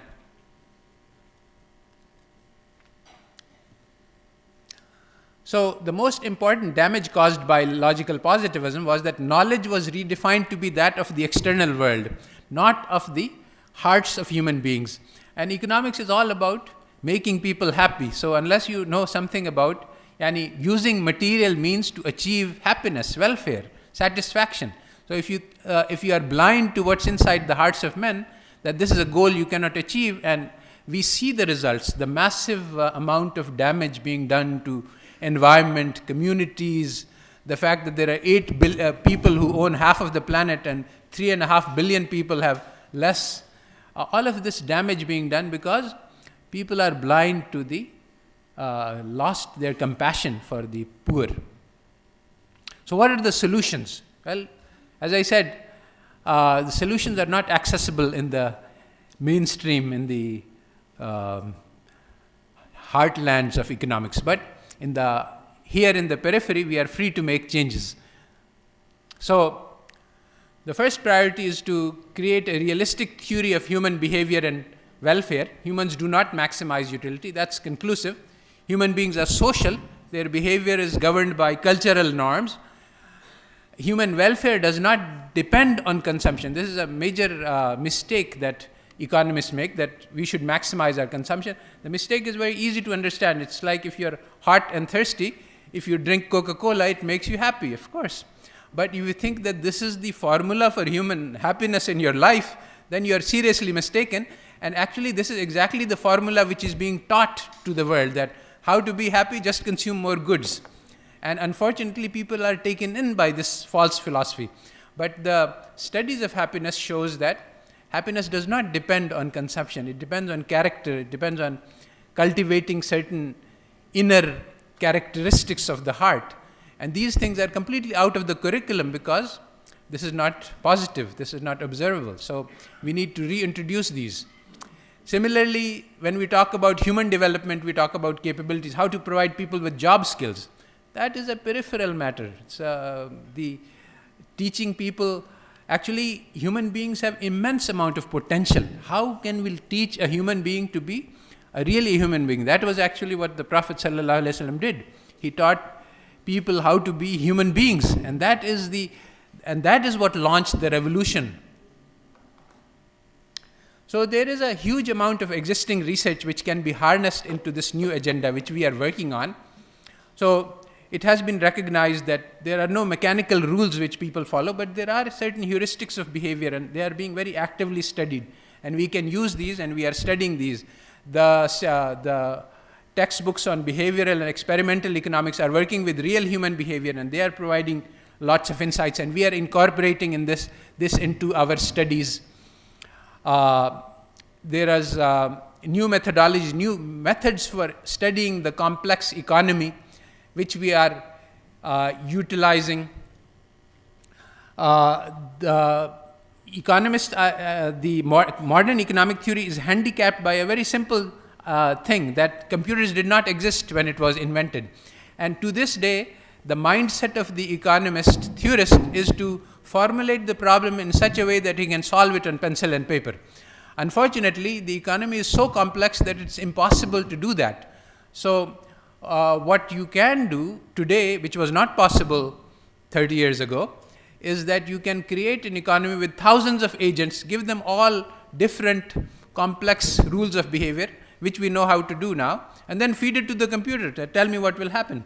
So, the most important damage caused by logical positivism was that knowledge was redefined to be that of the external world, not of the hearts of human beings. And economics is all about making people happy. So, unless you know something about using material means to achieve happiness, welfare, satisfaction. So, if you are blind to what's inside the hearts of men, that this is a goal you cannot achieve, and we see the results, the massive amount of damage being done to environment, communities, the fact that there are 8 people who own half of the planet and 3.5 billion people have less. All of this damage being done because people are blind to the lost their compassion for the poor. So what are the solutions? Well, as I said, the solutions are not accessible in the mainstream, in the heartlands of economics, but here in the periphery, we are free to make changes. So, the first priority is to create a realistic theory of human behavior and welfare. Humans do not maximize utility, that's conclusive. Human beings are social, their behavior is governed by cultural norms. Human welfare does not depend on consumption. This is a major mistake that economists make, that we should maximize our consumption. The mistake is very easy to understand. It's like if you're hot and thirsty, if you drink Coca-Cola, it makes you happy, of course. But if you think that this is the formula for human happiness in your life, then you are seriously mistaken. And actually, this is exactly the formula which is being taught to the world, that how to be happy, just consume more goods. And unfortunately, people are taken in by this false philosophy. But the studies of happiness shows that happiness does not depend on consumption. It depends on character. It depends on cultivating certain inner characteristics of the heart. And these things are completely out of the curriculum because this is not positive. This is not observable. So we need to reintroduce these. Similarly, when we talk about human development, we talk about capabilities, how to provide people with job skills. That is a peripheral matter. It's the teaching people. Actually, human beings have immense amount of potential. How can we teach a human being to be a really human being? That was actually what the Prophet ﷺ did. He taught people how to be human beings, and that is what launched the revolution. So there is a huge amount of existing research which can be harnessed into this new agenda which we are working on. So it has been recognized that there are no mechanical rules which people follow, but there are certain heuristics of behavior, and they are being very actively studied. And we can use these, and we are studying these. The textbooks on behavioral and experimental economics are working with real human behavior, and they are providing lots of insights, and we are incorporating this into our studies. There is new methodologies, new methods for studying the complex economy, which we are utilizing. The economist, the modern economic theory is handicapped by a very simple thing, that computers did not exist when it was invented. And to this day, the mindset of the economist theorist is to formulate the problem in such a way that he can solve it on pencil and paper. Unfortunately, the economy is so complex that it's impossible to do that. So what you can do today, which was not possible 30 years ago, is that you can create an economy with thousands of agents, give them all different complex rules of behavior, which we know how to do now, and then feed it to the computer to tell me what will happen.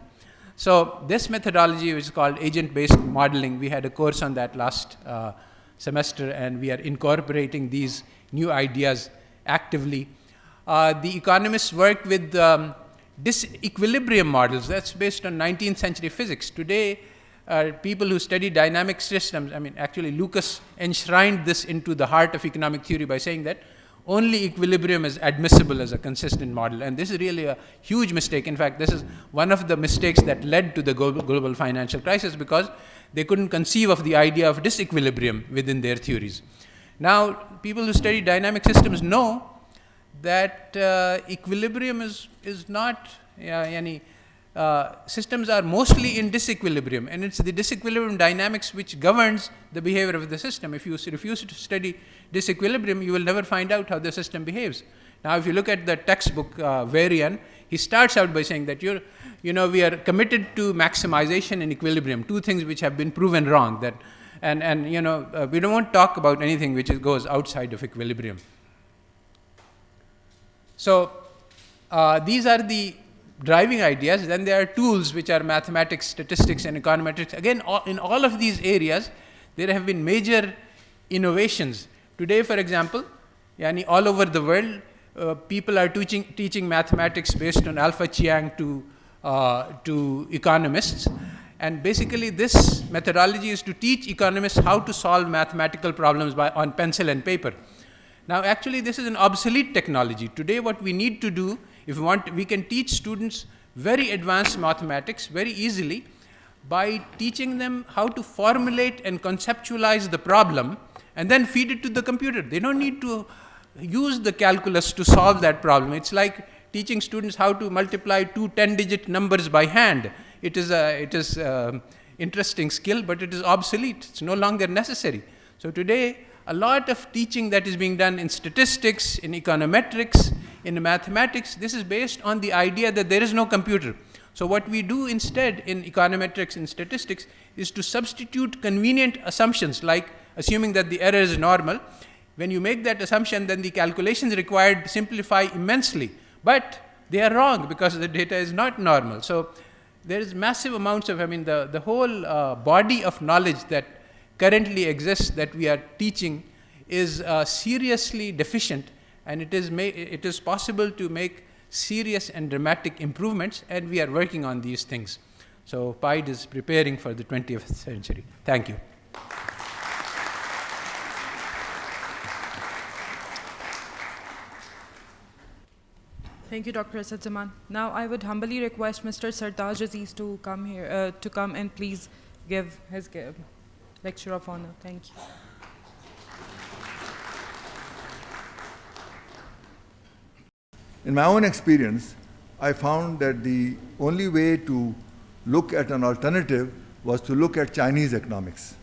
So this methodology, which is called agent-based modeling, we had a course on that last semester, and we are incorporating these new ideas actively. The economists work with disequilibrium models. That's based on 19th century physics. Today, people who study dynamic systems, actually Lucas enshrined this into the heart of economic theory by saying that only equilibrium is admissible as a consistent model. And this is really a huge mistake. In fact, this is one of the mistakes that led to the global financial crisis, because they couldn't conceive of the idea of disequilibrium within their theories. Now, people who study dynamic systems know that equilibrium is not any systems are mostly in disequilibrium, and it's the disequilibrium dynamics which governs the behavior of the system. If you refuse to study disequilibrium, you will never find out how the system behaves. Now, if you look at the textbook Varian, he starts out by saying that we are committed to maximization and equilibrium, two things which have been proven wrong. That we don't want to talk about anything which goes outside of equilibrium. So these are the driving ideas. Then there are tools which are mathematics, statistics, and econometrics. Again, in all of these areas, there have been major innovations. Today, for example, all over the world, people are teaching mathematics based on Alpha Chiang to economists. And basically, this methodology is to teach economists how to solve mathematical problems on pencil and paper. Now, actually, this is an obsolete technology. Today, what we need to do, if we want, we can teach students very advanced mathematics very easily by teaching them how to formulate and conceptualize the problem and then feed it to the computer. They don't need to use the calculus to solve that problem. It's like teaching students how to multiply two 10-digit numbers by hand. It is interesting skill, but it is obsolete. It's no longer necessary. So today, a lot of teaching that is being done in statistics, in econometrics, in mathematics, this is based on the idea that there is no computer. So what we do instead in econometrics and statistics is to substitute convenient assumptions, like assuming that the error is normal. When you make that assumption, then the calculations required simplify immensely. But they are wrong because the data is not normal. So there is massive amounts of, the whole body of knowledge that currently exists that we are teaching is seriously deficient, and it is possible to make serious and dramatic improvements, and we are working on these things. So PIDE is preparing for the 20th century. Thank you. Thank you, Dr. Asad Zaman. Now, I would humbly request Mr. Sartaj Aziz to come here, to come and please give his lecture of honor. Thank you. In my own experience, I found that the only way to look at an alternative was to look at Chinese economics.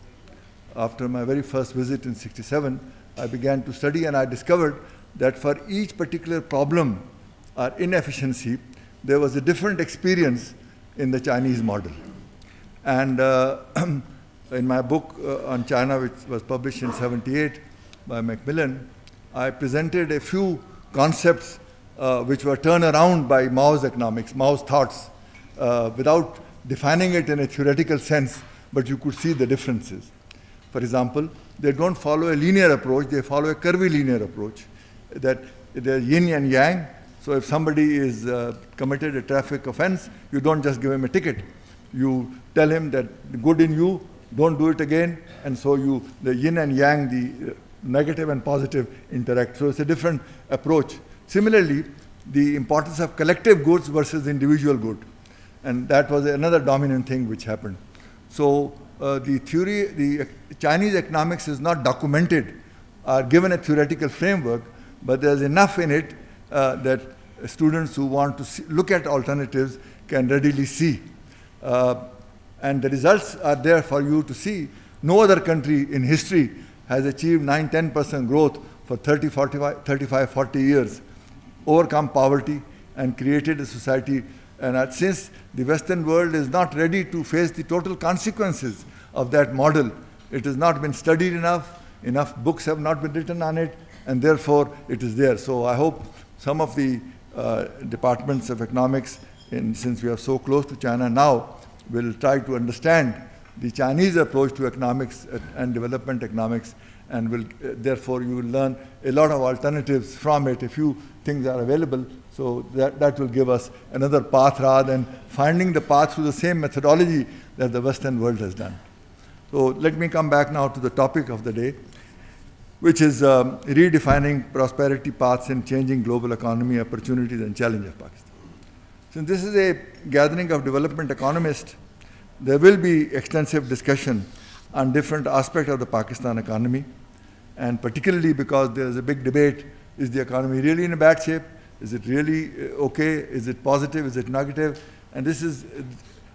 After my very first visit in '67, I began to study, and I discovered that for each particular problem or inefficiency, there was a different experience in the Chinese model. And in my book on China, which was published in '78 by Macmillan, I presented a few concepts which were turned around by Mao's economics, Mao's thoughts, without defining it in a theoretical sense, but you could see the differences. For example, they don't follow a linear approach, they follow a curvilinear approach, that there's yin and yang. So if somebody is committed a traffic offense, you don't just give him a ticket. You tell him that the good in you, don't do it again, and so the yin and yang, the negative and positive interact. So it's a different approach. Similarly, the importance of collective goods versus individual good, and that was another dominant thing which happened. So the Chinese economics is not documented or given a theoretical framework, but there's enough in it that students who want to look at alternatives can readily see. And the results are there for you to see. No other country in history has achieved 9-10% growth for 35, 40 years, overcome poverty, and created a society. And since the Western world is not ready to face the total consequences of that model, it has not been studied enough books have not been written on it, and therefore it is there. So I hope some of the departments of economics, since we are so close to China now, will try to understand the Chinese approach to economics and development economics and therefore you will learn a lot of alternatives from it. A few things are available, so that will give us another path rather than finding the path through the same methodology that the Western world has done. So let me come back now to the topic of the day, which is redefining prosperity paths in changing global economy, opportunities and challenges of Pakistan. Since this is a gathering of development economists, there will be extensive discussion on different aspects of the Pakistan economy, and particularly because there is a big debate, is the economy really in a bad shape? Is it really okay? Is it positive? Is it negative? And this is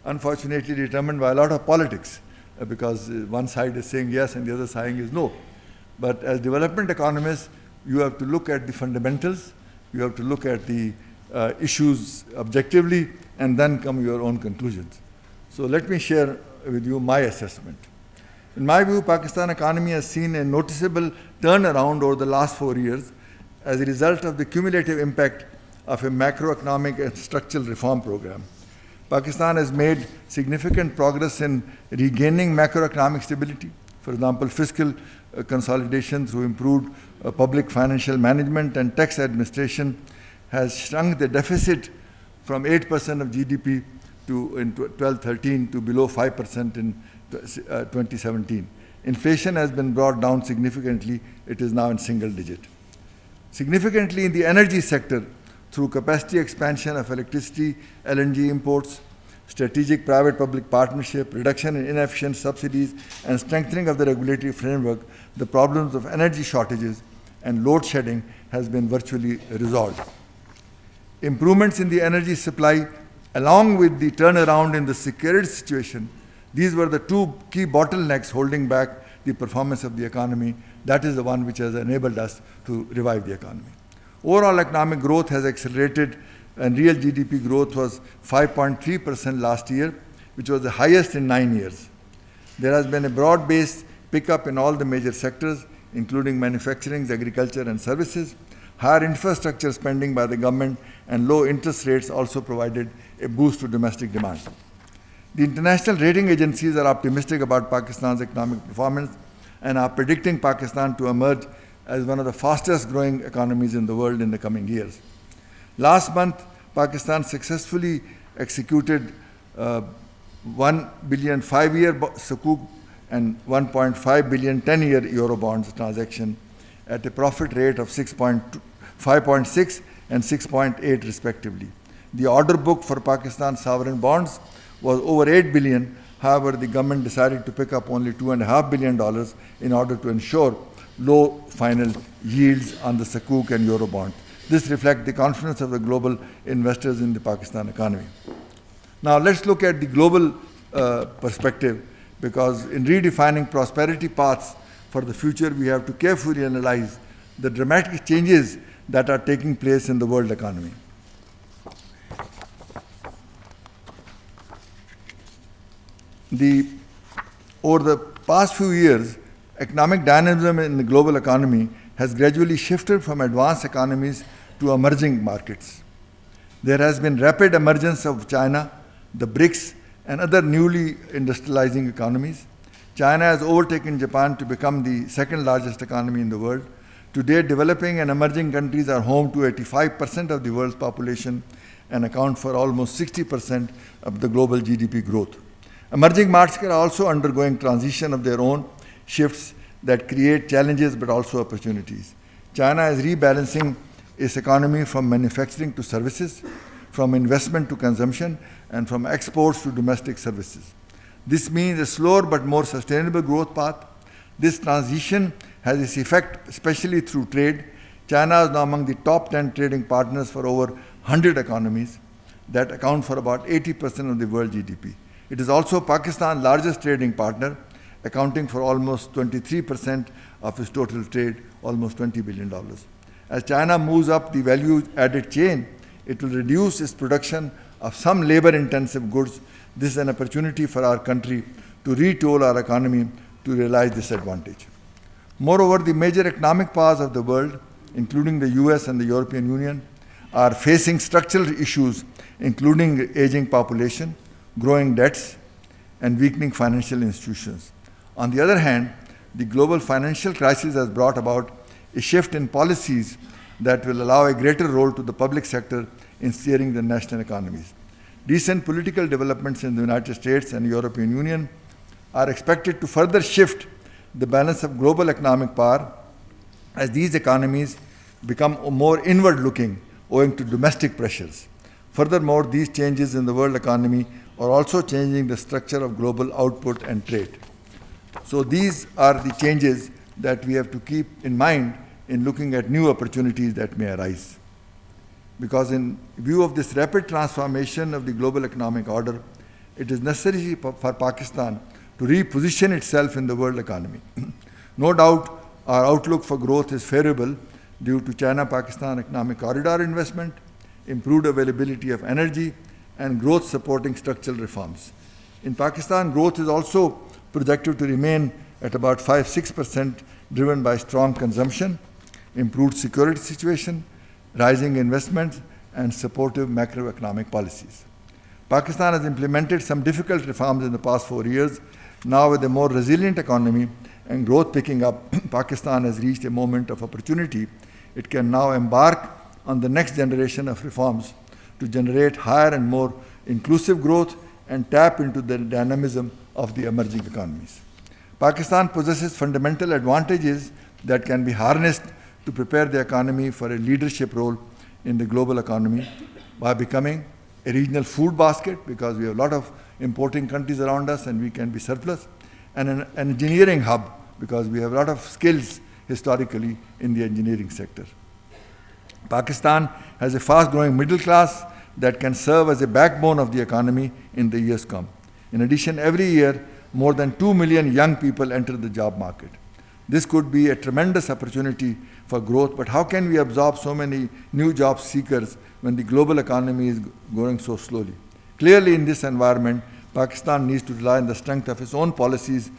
unfortunately determined by a lot of politics, because one side is saying yes and the other side is no. But as development economists, you have to look at the fundamentals, you have to look at the issues objectively, and then come your own conclusions. So let me share with you my assessment. In my view, Pakistan economy has seen a noticeable turnaround over the last 4 years as a result of the cumulative impact of a macroeconomic and structural reform program. Pakistan has made significant progress in regaining macroeconomic stability. For example, fiscal consolidation through improved public financial management and tax administration has shrunk the deficit from 8% of GDP in 12-13 to below 5% in 2017. Inflation has been brought down significantly. It is now in single digit. Significantly in the energy sector, through capacity expansion of electricity, LNG imports, strategic private-public partnership, reduction in inefficient subsidies, and strengthening of the regulatory framework, the problems of energy shortages and load shedding has been virtually resolved. Improvements in the energy supply, along with the turnaround in the security situation, these were the two key bottlenecks holding back the performance of the economy. That is the one which has enabled us to revive the economy. Overall economic growth has accelerated, and real GDP growth was 5.3% last year, which was the highest in 9 years. There has been a broad-based pickup in all the major sectors, including manufacturing, agriculture, and services. Higher infrastructure spending by the government and low interest rates also provided a boost to domestic demand. The international rating agencies are optimistic about Pakistan's economic performance and are predicting Pakistan to emerge as one of the fastest growing economies in the world in the coming years. Last month, Pakistan successfully executed 1 billion 5-year Sukuk and 1.5 billion 10-year Eurobonds transaction at a profit rate of 5.6 and 6.8 respectively. The order book for Pakistan sovereign bonds was over 8 billion. However, the government decided to pick up only $2.5 billion in order to ensure low final yields on the Sukuk and Eurobond. This reflects the confidence of the global investors in the Pakistan economy. Now let's look at the global perspective, because in redefining prosperity paths for the future, we have to carefully analyze the dramatic changes that are taking place in the world economy. Over the past few years, economic dynamism in the global economy has gradually shifted from advanced economies to emerging markets. There has been rapid emergence of China, the BRICS, and other newly industrializing economies. China has overtaken Japan to become the second largest economy in the world. Today, developing and emerging countries are home to 85% of the world's population and account for almost 60% of the global GDP growth. Emerging markets are also undergoing transition of their own shifts that create challenges but also opportunities. China is rebalancing its economy from manufacturing to services, from investment to consumption, and from exports to domestic services. This means a slower but more sustainable growth path. This transition has its effect, especially through trade. China is now among the top 10 trading partners for over 100 economies that account for about 80% of the world GDP. It is also Pakistan's largest trading partner, accounting for almost 23% of its total trade, almost $20 billion. As China moves up the value-added chain, it will reduce its production of some labor-intensive goods. This is an opportunity for our country to retool our economy to realize this advantage. Moreover, the major economic powers of the world, including the US and the European Union, are facing structural issues, including aging population, growing debts, and weakening financial institutions. On the other hand, the global financial crisis has brought about a shift in policies that will allow a greater role to the public sector in steering the national economies. Recent political developments in the United States and European Union are expected to further shift the balance of global economic power as these economies become more inward-looking owing to domestic pressures. Furthermore, these changes in the world economy are also changing the structure of global output and trade. So these are the changes that we have to keep in mind in looking at new opportunities that may arise. Because in view of this rapid transformation of the global economic order, it is necessary for Pakistan to reposition itself in the world economy. No doubt, our outlook for growth is favorable due to China-Pakistan Economic Corridor investment, improved availability of energy, and growth-supporting structural reforms. In Pakistan, growth is also projected to remain at about 5-6%, driven by strong consumption, improved security situation, rising investments, and supportive macroeconomic policies. Pakistan has implemented some difficult reforms in the past 4 years. Now, with a more resilient economy and growth picking up, Pakistan has reached a moment of opportunity. It can now embark on the next generation of reforms to generate higher and more inclusive growth and tap into the dynamism of the emerging economies. Pakistan possesses fundamental advantages that can be harnessed to prepare the economy for a leadership role in the global economy by becoming a regional food basket, because we have a lot of importing countries around us and we can be surplus, and an engineering hub, because we have a lot of skills historically in the engineering sector. Pakistan has a fast-growing middle class that can serve as a backbone of the economy in the years to come. In addition, every year, more than 2 million young people enter the job market. This could be a tremendous opportunity for growth, but how can we absorb so many new job seekers when the global economy is growing so slowly? Clearly, in this environment, Pakistan needs to rely on the strength of its own policies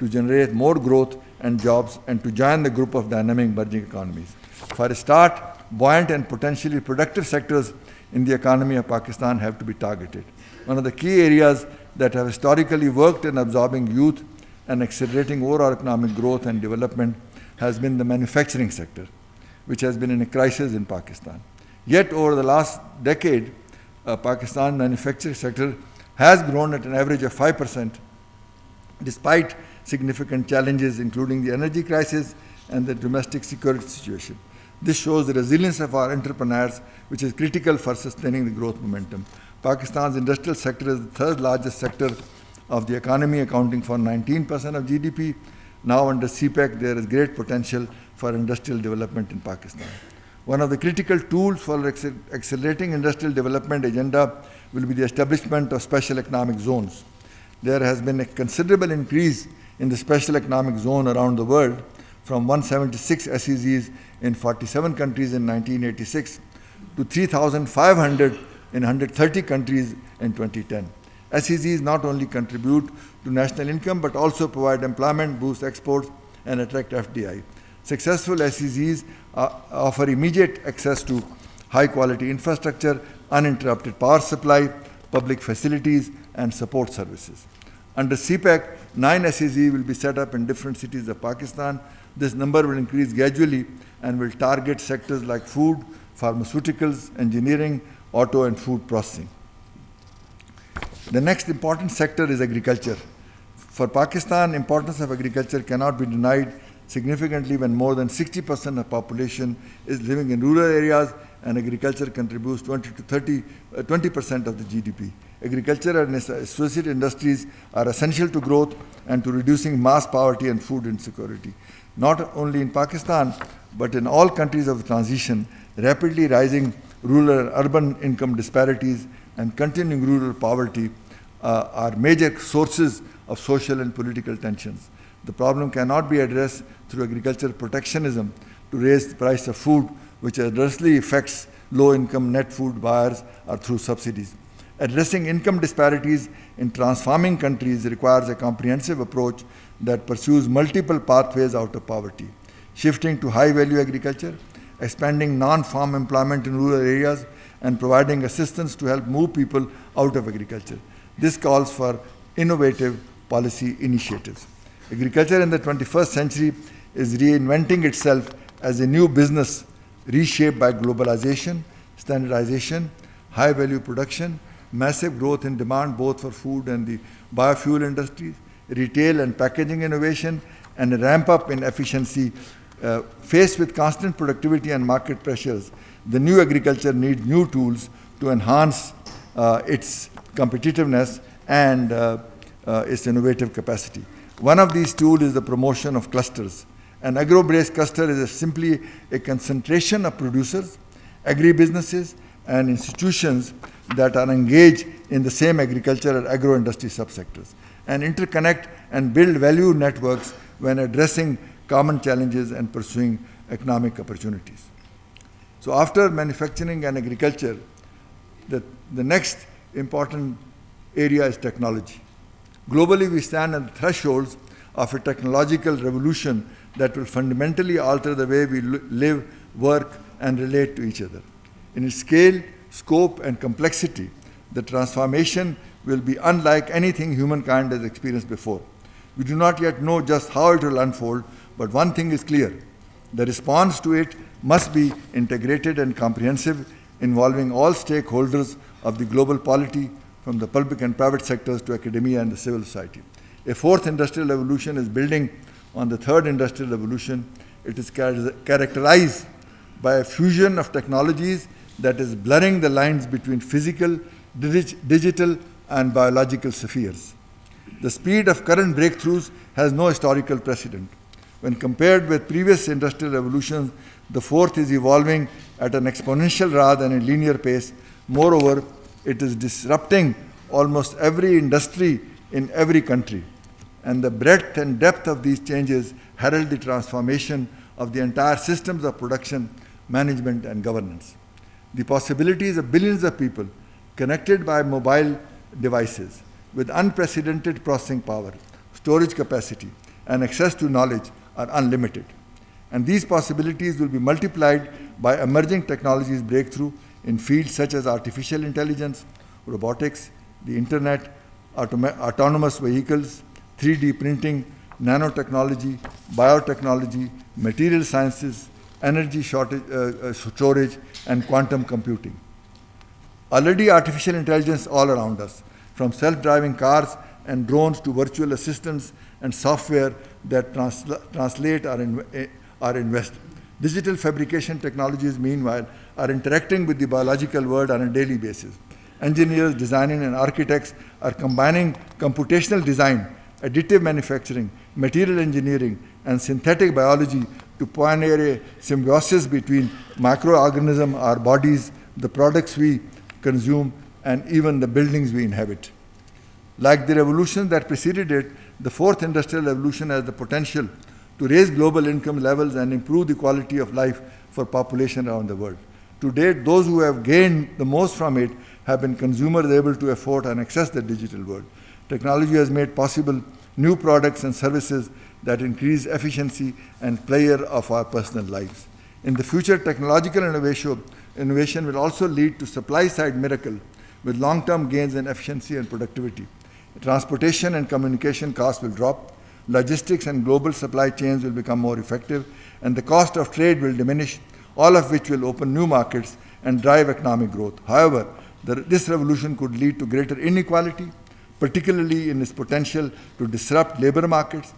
to generate more growth and jobs and to join the group of dynamic emerging economies. For a start, buoyant and potentially productive sectors in the economy of Pakistan have to be targeted. One of the key areas that have historically worked in absorbing youth and accelerating overall economic growth and development has been the manufacturing sector, which has been in a crisis in Pakistan. Yet, over the last decade, Pakistan manufacturing sector has grown at an average of 5%, despite significant challenges, including the energy crisis and the domestic security situation. This shows the resilience of our entrepreneurs, which is critical for sustaining the growth momentum. Pakistan's industrial sector is the third largest sector of the economy, accounting for 19% of GDP. Now, under CPEC, there is great potential for industrial development in Pakistan. One of the critical tools for accelerating industrial development agenda will be the establishment of special economic zones. There has been a considerable increase in the special economic zone around the world, from 176 SEZs in 47 countries in 1986 to 3,500 in 130 countries in 2010. SEZs not only contribute to national income but also provide employment, boost exports, and attract FDI. Successful SEZs offer immediate access to high-quality infrastructure, uninterrupted power supply, public facilities, and support services. Under CPEC, 9 SEZs will be set up in different cities of Pakistan. This number will increase gradually and will target sectors like food, pharmaceuticals, engineering, auto, and food processing. The next important sector is agriculture. For Pakistan, importance of agriculture cannot be denied significantly when more than 60% of population is living in rural areas and agriculture contributes 20% of the GDP. Agriculture and associated industries are essential to growth and to reducing mass poverty and food insecurity. Not only in Pakistan, but in all countries of the transition, rapidly rising rural and urban income disparities and continuing rural poverty are major sources of social and political tensions. The problem cannot be addressed through agricultural protectionism to raise the price of food, which adversely affects low-income net food buyers, or through subsidies. Addressing income disparities in transforming countries requires a comprehensive approach that pursues multiple pathways out of poverty, shifting to high-value agriculture, expanding non-farm employment in rural areas, and providing assistance to help move people out of agriculture. This calls for innovative policy initiatives. Agriculture in the 21st century is reinventing itself as a new business reshaped by globalization, standardization, high-value production, massive growth in demand both for food and the biofuel industries, retail and packaging innovation, and a ramp-up in efficiency. Faced with constant productivity and market pressures, the new agriculture needs new tools to enhance its competitiveness and its innovative capacity. One of these tools is the promotion of clusters. An agro-based cluster is simply a concentration of producers, agribusinesses, and institutions that are engaged in the same agriculture or agro-industry subsectors, and interconnect and build value networks when addressing common challenges and pursuing economic opportunities. So after manufacturing and agriculture, the next important area is technology. Globally, we stand at the thresholds of a technological revolution that will fundamentally alter the way we live, work, and relate to each other. In its scale, scope, and complexity, the transformation will be unlike anything humankind has experienced before. We do not yet know just how it will unfold, but one thing is clear: the response to it must be integrated and comprehensive, involving all stakeholders of the global polity, from the public and private sectors to academia and the civil society. A fourth industrial revolution is building on the third industrial revolution. It is characterized by a fusion of technologies that is blurring the lines between physical, digital, and biological spheres. The speed of current breakthroughs has no historical precedent. When compared with previous industrial revolutions, the fourth is evolving at an exponential rather than a linear pace. Moreover, it is disrupting almost every industry in every country. And the breadth and depth of these changes herald the transformation of the entire systems of production, management, and governance. The possibilities of billions of people connected by mobile devices with unprecedented processing power, storage capacity, and access to knowledge are unlimited. And these possibilities will be multiplied by emerging technologies breakthrough in fields such as artificial intelligence, robotics, the internet, autonomous vehicles, 3D printing, nanotechnology, biotechnology, material sciences, energy storage, and quantum computing. Already artificial intelligence all around us, from self-driving cars and drones to virtual assistants and software that translate our invest. Digital fabrication technologies, meanwhile, are interacting with the biological world on a daily basis. Engineers, designers, and architects are combining computational design, additive manufacturing, material engineering, and synthetic biology to pioneer a symbiosis between microorganisms, our bodies, the products we consume, and even the buildings we inhabit. Like the revolution that preceded it, the fourth industrial revolution has the potential to raise global income levels and improve the quality of life for population around the world. To date, those who have gained the most from it have been consumers able to afford and access the digital world. Technology has made possible new products and services that increase efficiency and pleasure of our personal lives. In the future, technological innovation will also lead to supply-side miracle with long-term gains in efficiency and productivity. Transportation and communication costs will drop, logistics and global supply chains will become more effective, and the cost of trade will diminish, all of which will open new markets and drive economic growth. However, this revolution could lead to greater inequality, particularly in its potential to disrupt labor markets.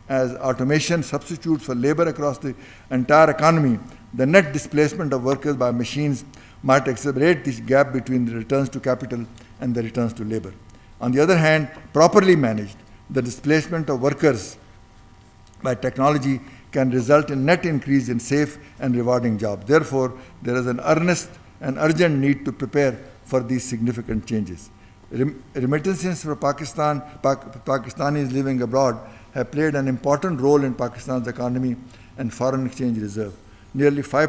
As automation substitutes for labor across the entire economy, the net displacement of workers by machines might exacerbate this gap between the returns to capital and the returns to labor. On the other hand, properly managed, the displacement of workers by technology can result in net increase in safe and rewarding jobs. Therefore, there is an earnest and urgent need to prepare for these significant changes. Remittances for Pakistanis living abroad have played an important role in Pakistan's economy and foreign exchange reserve. Nearly 6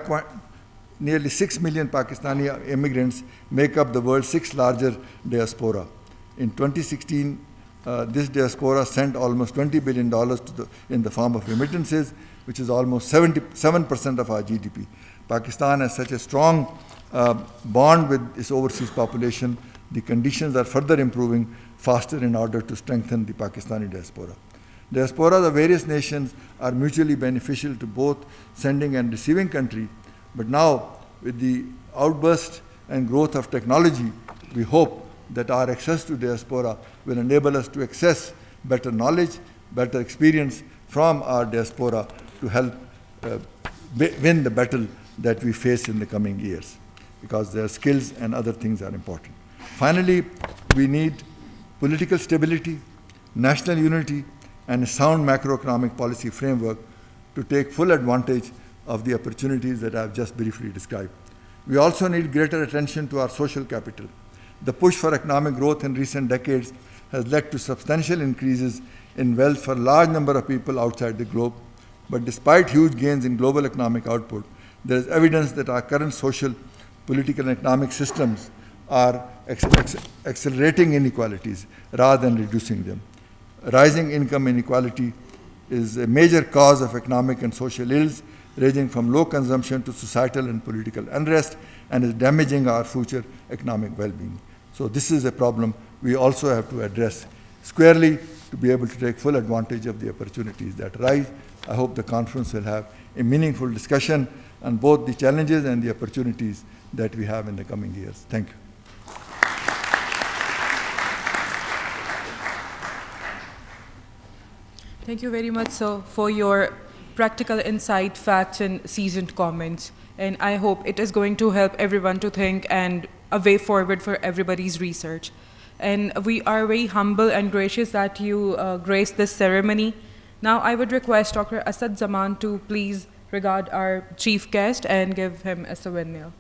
million Pakistani immigrants make up the world's sixth largest diaspora. In 2016, this diaspora sent almost $20 billion in the form of remittances, which is almost 77% of our GDP. Pakistan has such a strong bond with its overseas population. The conditions are further improving faster in order to strengthen the Pakistani diaspora. Diasporas of various nations are mutually beneficial to both sending and receiving country, but now with the outburst and growth of technology, we hope that our access to diaspora will enable us to access better knowledge, better experience from our diaspora to help win the battle that we face in the coming years, because their skills and other things are important. Finally, we need political stability, national unity, and a sound macroeconomic policy framework to take full advantage of the opportunities that I have just briefly described. We also need greater attention to our social capital. The push for economic growth in recent decades has led to substantial increases in wealth for a large number of people outside the globe. But despite huge gains in global economic output, there is evidence that our current social, political, and economic systems are accelerating inequalities rather than reducing them. Rising income inequality is a major cause of economic and social ills, ranging from low consumption to societal and political unrest, and is damaging our future economic well-being. So this is a problem we also have to address squarely to be able to take full advantage of the opportunities that arise. I hope the conference will have a meaningful discussion on both the challenges and the opportunities that we have in the coming years. Thank you. Thank you very much, sir, for your practical insight, facts, and seasoned comments. And I hope it is going to help everyone to think and a way forward for everybody's research. And we are very humble and gracious that you graced this ceremony. Now I would request Dr. Asad Zaman to please regard our chief guest and give him a souvenir.